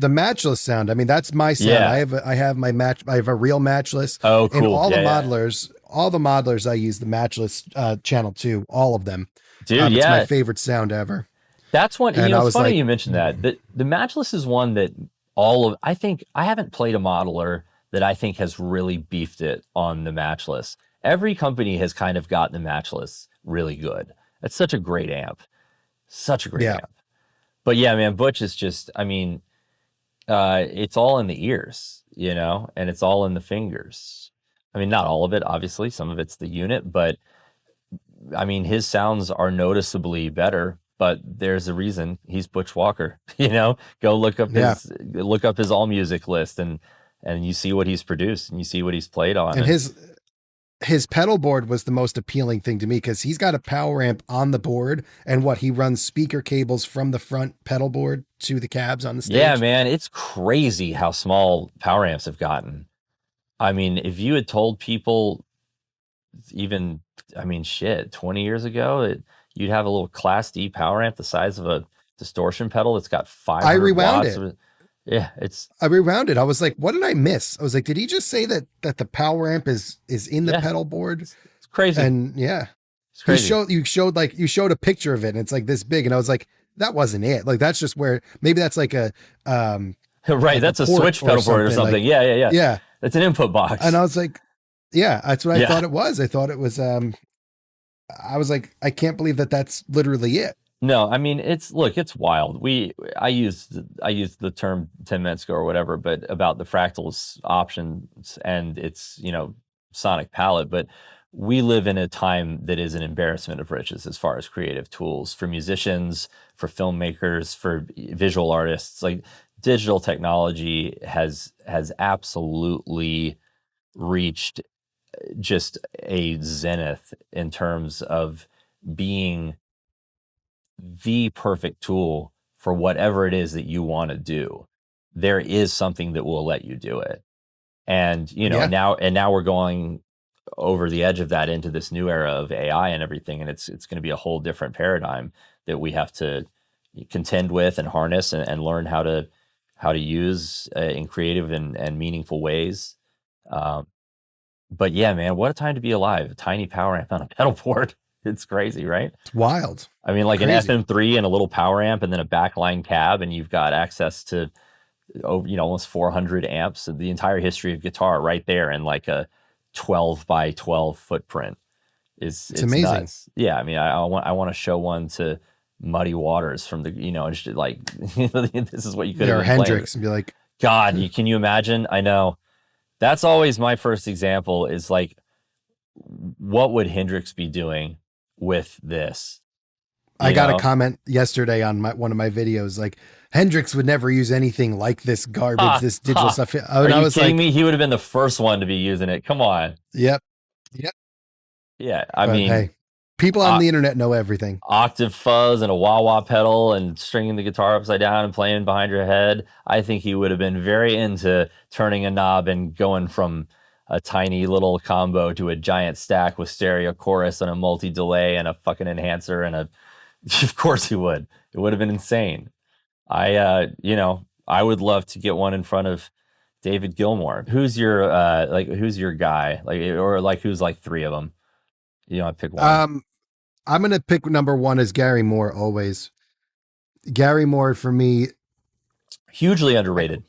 S1: matchless sound. I mean, that's my sound.
S2: Yeah.
S1: I have a real matchless.
S2: Oh,
S1: And
S2: cool.
S1: all the
S2: Yeah.
S1: modelers, I use the matchless channel too. All of them.
S2: Dude,
S1: It's my
S2: yeah.
S1: favorite sound ever.
S2: That's one.
S1: And I
S2: It's
S1: was
S2: funny
S1: like,
S2: you mentioned that. The matchless is one that I think I haven't played a modeler that I think has really beefed it on the matchless. Every company has kind of gotten the matchless really good. It's such a great amp. Such a great
S1: Yeah.
S2: amp. But yeah, man, Butch is just, I mean, it's all in the ears, and it's all in the fingers. I mean, not all of it, obviously. Some of it's the unit, but I mean, his sounds are noticeably better, but there's a reason he's Butch Walker. Go look up his all music list, and you see what he's produced, and you see what he's played on.
S1: And his pedal board was the most appealing thing to me, because he's got a power amp on the board, and he runs speaker cables from the front pedal board to the cabs on the stage.
S2: Yeah, man, it's crazy how small power amps have gotten. I mean, if you had told people even, 20 years ago, you'd have a little Class D power amp the size of a distortion pedal that's got 500
S1: I rewound
S2: watts.
S1: it.
S2: Yeah,
S1: I rewound it. I was like, what did I miss? I was like, did he just say that the power amp is in the pedal board?
S2: It's crazy.
S1: And yeah,
S2: it's crazy.
S1: You showed a picture of it, and it's like this big, and I was like, that wasn't it. Like, that's just where, maybe that's like a
S2: right.
S1: Like
S2: that's a switch pedal board or something.
S1: Like,
S2: yeah. It's an input box.
S1: And I was like, yeah, that's what I thought it was. I thought it was, I was like, I can't believe that that's literally it.
S2: No, I mean, it's wild. I used the term 10 minutes ago or whatever, but about the Fractal's options and its, sonic palette. But we live in a time that is an embarrassment of riches as far as creative tools for musicians, for filmmakers, for visual artists. Like, digital technology has absolutely reached just a zenith in terms of being the perfect tool for whatever it is that you want to do. There is something that will let you do it. And, now we're going over the edge of that into this new era of AI and everything. And it's going to be a whole different paradigm that we have to contend with and harness and learn how to use in creative and meaningful ways. But yeah, man, what a time to be alive. A tiny power amp on a pedal board. It's crazy, right?
S1: It's wild.
S2: I mean, like
S1: crazy.
S2: An FM3 and a little power amp and then a backline cab, and you've got access to almost 400 amps, the entire history of guitar right there in like a 12 by 12 footprint. It's
S1: amazing.
S2: Nuts. Yeah, I mean, I want to show one to Muddy Waters from the, and just like, this is what you could have been
S1: Hendrix
S2: playing.
S1: And be like,
S2: God, can you imagine? I know. That's always my first example, is like, what would Hendrix be doing with this?
S1: I got a comment yesterday on one of my videos, like, Hendrix would never use anything like this garbage, this digital stuff.
S2: Are you kidding me? He would have been the first one to be using it. Come on.
S1: Yep.
S2: Yeah, I mean,
S1: hey, people on the internet know everything.
S2: Octave fuzz and a wah-wah pedal and stringing the guitar upside down and playing behind your head. I think he would have been very into turning a knob and going from a tiny little combo to a giant stack with stereo chorus and a multi-delay and a fucking enhancer and of course he would. It would have been insane. I would love to get one in front of David Gilmour. Who's your guy? Who's like three of them? I pick one.
S1: I'm going to pick number one as Gary Moore always. Gary Moore for me.
S2: Hugely underrated.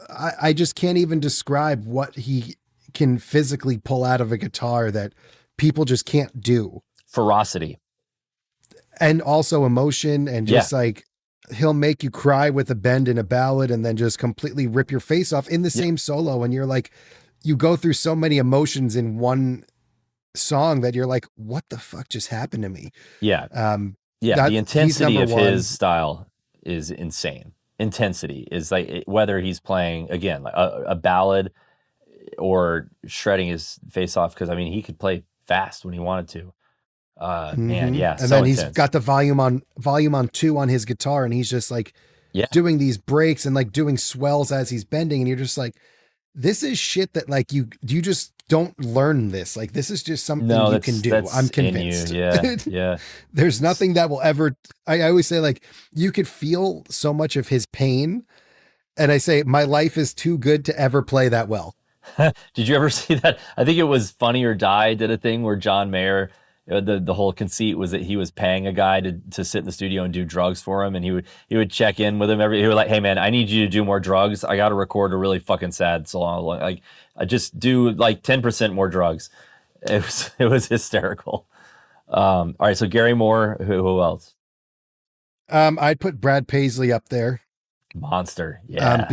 S1: I just can't even describe what he can physically pull out of a guitar that people just can't do.
S2: Ferocity.
S1: And also emotion, and just like, he'll make you cry with a bend in a ballad and then just completely rip your face off in the same solo. And you're like, you go through so many emotions in one song that you're like, what the fuck just happened to me?
S2: Yeah. The intensity of his style is insane. Intensity is like, whether he's playing again like a ballad or shredding his face off, because I mean, he could play fast when he wanted to. Man, yeah.
S1: And then he's got the volume on 2 on his guitar, and he's just like doing these breaks and like doing swells as he's bending, and you're just like, this is shit that like you just don't learn this. Like, this is just something
S2: No,
S1: you can do. I'm
S2: that's in you.
S1: convinced.
S2: Yeah, yeah.
S1: There's nothing that will ever, I always say, like, you could feel so much of his pain. And I say, my life is too good to ever play that well.
S2: Did you ever see that? I think it was Funny or Die did a thing where John Mayer, the whole conceit was that he was paying a guy to sit in the studio and do drugs for him, and he would check in with him he would like, hey man, I need you to do more drugs. I got to record a really fucking sad song. Like, I just do like 10% more drugs. It was hysterical. All right, so Gary Moore, who else?
S1: I'd put Brad Paisley up there.
S2: Monster, yeah.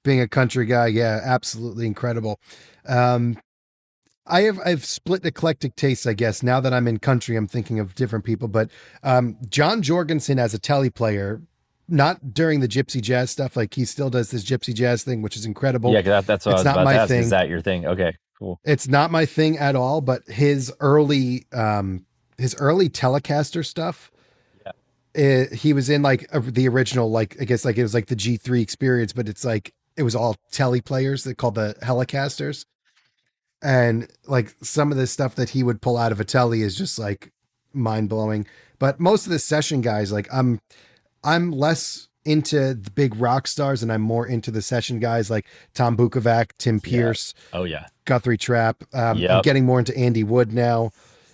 S1: Being a country guy, yeah, absolutely incredible. I've split eclectic tastes, I guess. Now that I'm in country, I'm thinking of different people, but John Jorgensen as a telly player, not during the gypsy jazz stuff, like he still does this gypsy jazz thing, which is incredible.
S2: Yeah, that's what
S1: it's
S2: I was
S1: not
S2: about
S1: my
S2: to ask.
S1: thing.
S2: Is that your thing? Okay, cool.
S1: It's not my thing at all, but his early Telecaster stuff, he was in like the original, like I guess like it was like the G3 experience, but it's like it was all telly players that called the Helicasters. And like some of the stuff that he would pull out of a telly is just like mind blowing. But most of the session guys, like I'm less into the big rock stars and I'm more into the session guys like Tom Bukovac, Tim Pierce,
S2: Oh yeah,
S1: Guthrie Trapp. I'm
S2: Yep.
S1: getting more into Andy Wood now.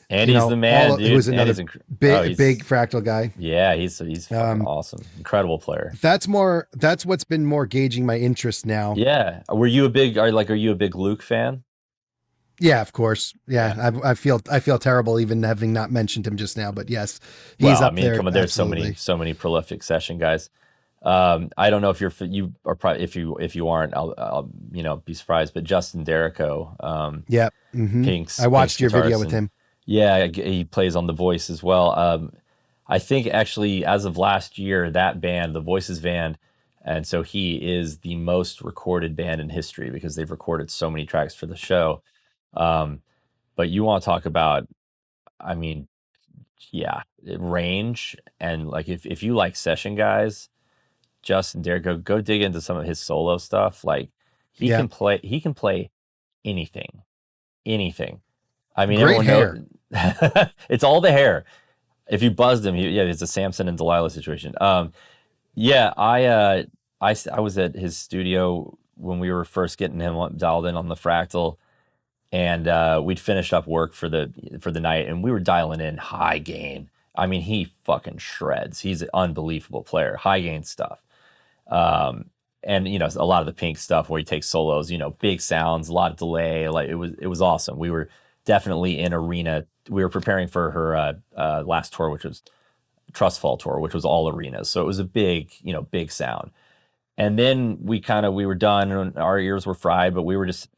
S2: Andy's the man, dude.
S1: Who's another
S2: Andy's
S1: big Fractal guy.
S2: Yeah, he's fucking awesome, incredible player.
S1: That's what's been more gauging my interest now.
S2: Yeah, are you a big Luke fan?
S1: Yeah, of course. Yeah. I feel terrible even having not mentioned him just now, but yes, he's up there.
S2: Come on, there's so many prolific session guys. I don't know if you are probably, if you aren't, I'll be surprised. But Justin Derrico,
S1: yeah, mm-hmm.
S2: Pink's,
S1: I watched your video with
S2: and,
S1: him.
S2: Yeah, he plays on The Voice as well. I think actually, as of last year, that band, the Voices band, and so he is the most recorded band in history because they've recorded so many tracks for the show. But you want to talk about, I mean, yeah, range, and like if you like session guys, Justin Derrico, go dig into some of his solo stuff. Like he can play anything. I mean,
S1: great
S2: everyone
S1: hair.
S2: knows it's all the hair. If you buzzed him, it's a Samson and Delilah situation. Yeah, I was at his studio when we were first getting him dialed in on the Fractal, and we'd finished up work for the night, and we were dialing in high gain. I mean, he fucking shreds. He's an unbelievable player, high gain stuff. And a lot of the Pink stuff where he takes solos, big sounds, a lot of delay. Like it was awesome. We were definitely in arena. We were preparing for her last tour, which was Trustfall tour, which was all arenas. So it was a big sound. And then we were done and our ears were fried, but we were just,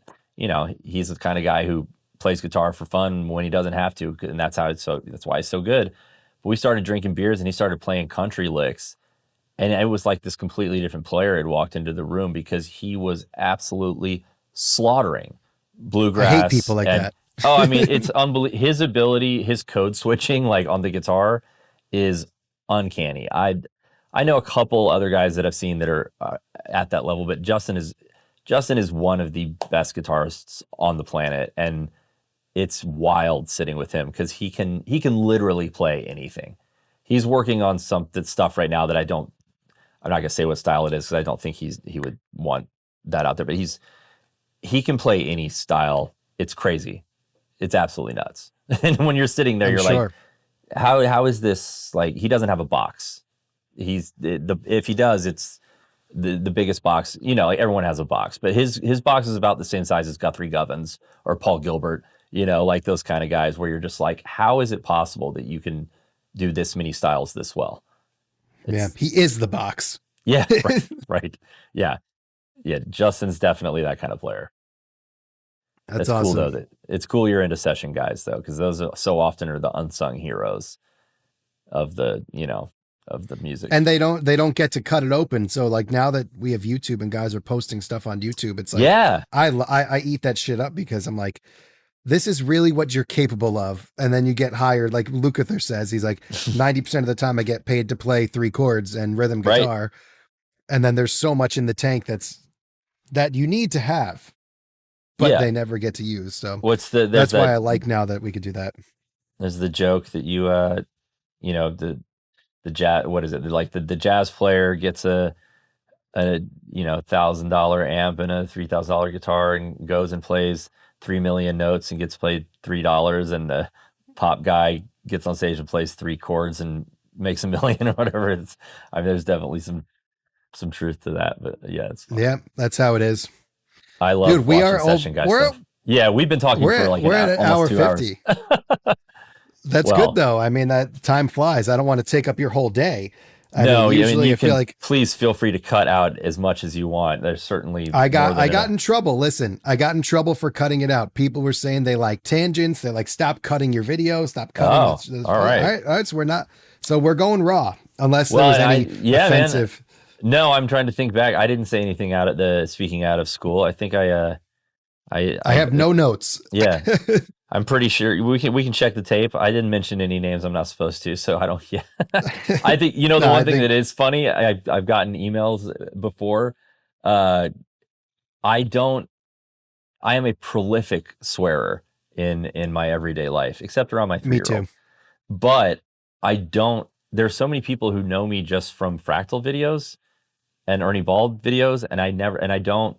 S2: he's the kind of guy who plays guitar for fun when he doesn't have to. And that's why he's so good. But we started drinking beers and he started playing country licks. And it was like this completely different player had walked into the room because he was absolutely slaughtering bluegrass.
S1: I hate people like that.
S2: Oh, I mean, it's unbelievable. His ability, his code switching, like on the guitar, is uncanny. I know a couple other guys that I've seen that are at that level, but Justin is one of the best guitarists on the planet, and it's wild sitting with him because he can literally play anything. He's working on some stuff right now that I'm not gonna say what style it is because I don't think he would want that out there. But he can play any style. It's crazy. It's absolutely nuts. And when you're sitting there, like, how is this? Like, he doesn't have a box. If he does, it's the biggest box. Like everyone has a box, but his box is about the same size as Guthrie Govens or Paul Gilbert. Like those kind of guys where you're just like, how is it possible that you can do this many styles this well?
S1: He is the box.
S2: Yeah, right. Yeah. Justin's definitely that kind of player.
S1: That's awesome.
S2: Cool, though. It's cool you're into session guys, though, because those so often are the unsung heroes of the music.
S1: And they don't get to cut it open. So like now that we have YouTube and guys are posting stuff on YouTube, it's like, I eat that shit up because I'm like, this is really what you're capable of. And then you get hired. Like Lukather says, he's like 90% of the time I get paid to play 3 chords and rhythm guitar. Right. And then there's so much in the tank that you need to have. but
S2: Yeah.
S1: they never get to use. So
S2: What's the
S1: that's why I like now that we could do that.
S2: there's the joke that you know, the jazz, what is it? Like the jazz player gets a $1,000 amp and a $3,000 guitar and goes and plays 3 million notes and gets paid $3, and the pop guy gets on stage and plays 3 chords and makes $1 million or whatever. I mean, there's definitely some truth to that, but yeah, it's fun.
S1: Yeah, that's how it is.
S2: I love
S1: Dude, we
S2: watching
S1: are
S2: session guy
S1: we're
S2: stuff. Yeah, we've been talking for like
S1: we're at an hour
S2: almost 2 hours.
S1: 50. That's
S2: Well,
S1: good though. I mean, that time flies. I don't want to take up your whole day. I
S2: no,
S1: mean,
S2: I mean,
S1: usually
S2: you
S1: I feel
S2: can
S1: like
S2: please feel free to cut out as much as you want. There's certainly
S1: I
S2: more than
S1: got
S2: enough.
S1: in trouble. Listen, I got in trouble for cutting it out. People were saying they like tangents. They're like, stop cutting your video. Stop cutting.
S2: All right.
S1: All right. So we're going raw unless there
S2: Well,
S1: was any
S2: yeah, man.
S1: offensive.
S2: No, I'm trying to think back. I didn't say anything out at speaking out of school. I think I
S1: have no notes.
S2: Yeah, I'm pretty sure we can check the tape. I didn't mention any names I'm not supposed to, so I don't. Yeah, I think the one thing that is funny. I've gotten emails before. I don't. I am a prolific swearer in my everyday life, except around my 3-year-old.
S1: Me too.
S2: But I don't. There's so many people who know me just from Fractal videos and Ernie Bald videos, and I don't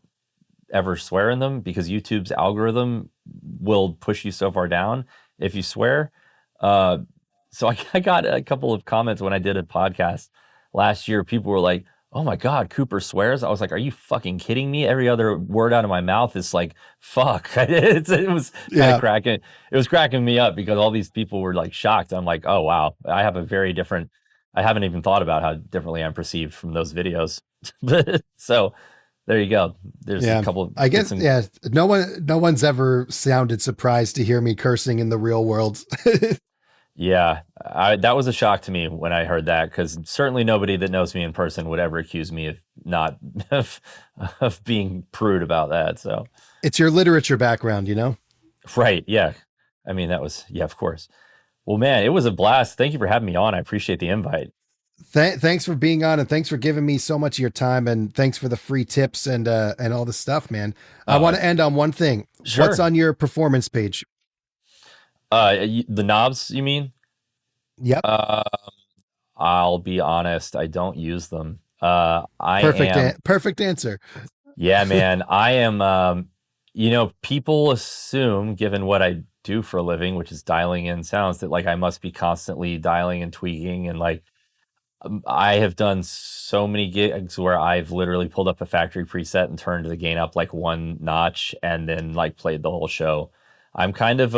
S2: ever swear in them because YouTube's algorithm will push you so far down if you swear. So I got a couple of comments when I did a podcast last year. People were like, "Oh my God, Cooper swears." I was like, "Are you fucking kidding me?" Every other word out of my mouth is like, "Fuck." It was kind of cracking. It was cracking me up because all these people were like shocked. I'm like, "Oh wow, I have a very different." I haven't even thought about how differently I'm perceived from those videos. So there you go. There's a couple.
S1: I guess no one's ever sounded surprised to hear me cursing in the real world.
S2: Yeah, that was a shock to me when I heard that, because certainly nobody that knows me in person would ever accuse me of not of being prude about that. So
S1: it's your literature background, you know?
S2: Right. Yeah. I mean, that was, of course. Well, man, it was a blast. Thank you for having me on. I appreciate the invite.
S1: Thanks for being on, and thanks for giving me so much of your time, and thanks for the free tips and all the stuff, man. I want to end on one thing.
S2: Sure.
S1: What's on your performance page?
S2: The knobs, you mean?
S1: Yep.
S2: I'll be honest, I don't use them.
S1: Perfect answer.
S2: Yeah, man. I am, people assume, given what I do for a living, which is dialing in sounds, that like I must be constantly dialing and tweaking, and like I have done so many gigs where I've literally pulled up a factory preset and turned the gain up like 1 notch and then like played the whole show. I'm kind of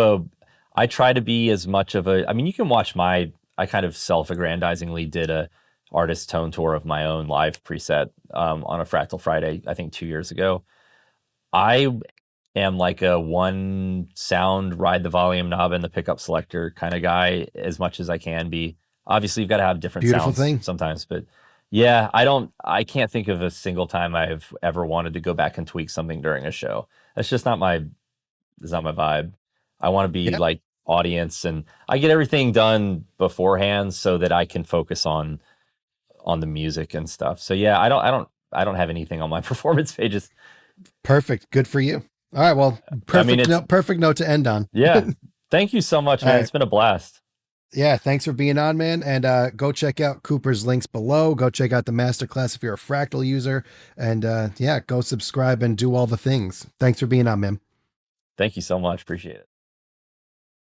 S2: I try to be as much of I mean, you can watch I kind of self-aggrandizingly did a artist tone tour of my own live preset on a Fractal Friday, I think 2 years ago. I am like a one sound, ride the volume knob and the pickup selector kind of guy as much as I can be. Obviously, you've got to have different sounds sometimes, but yeah, I can't think of a single time I've ever wanted to go back and tweak something during a show. That's just not my vibe. I want to be like audience, and I get everything done beforehand so that I can focus on the music and stuff. So yeah, I don't have anything on my performance pages.
S1: Perfect. Good for you. All right. Well, perfect note to end on.
S2: Yeah. Thank you so much, man. It's been a blast.
S1: Yeah, thanks for being on, man. And go check out Cooper's links below. Go check out the masterclass if you're a Fractal user. And go subscribe and do all the things. Thanks for being on, man.
S2: Thank you so much. Appreciate it.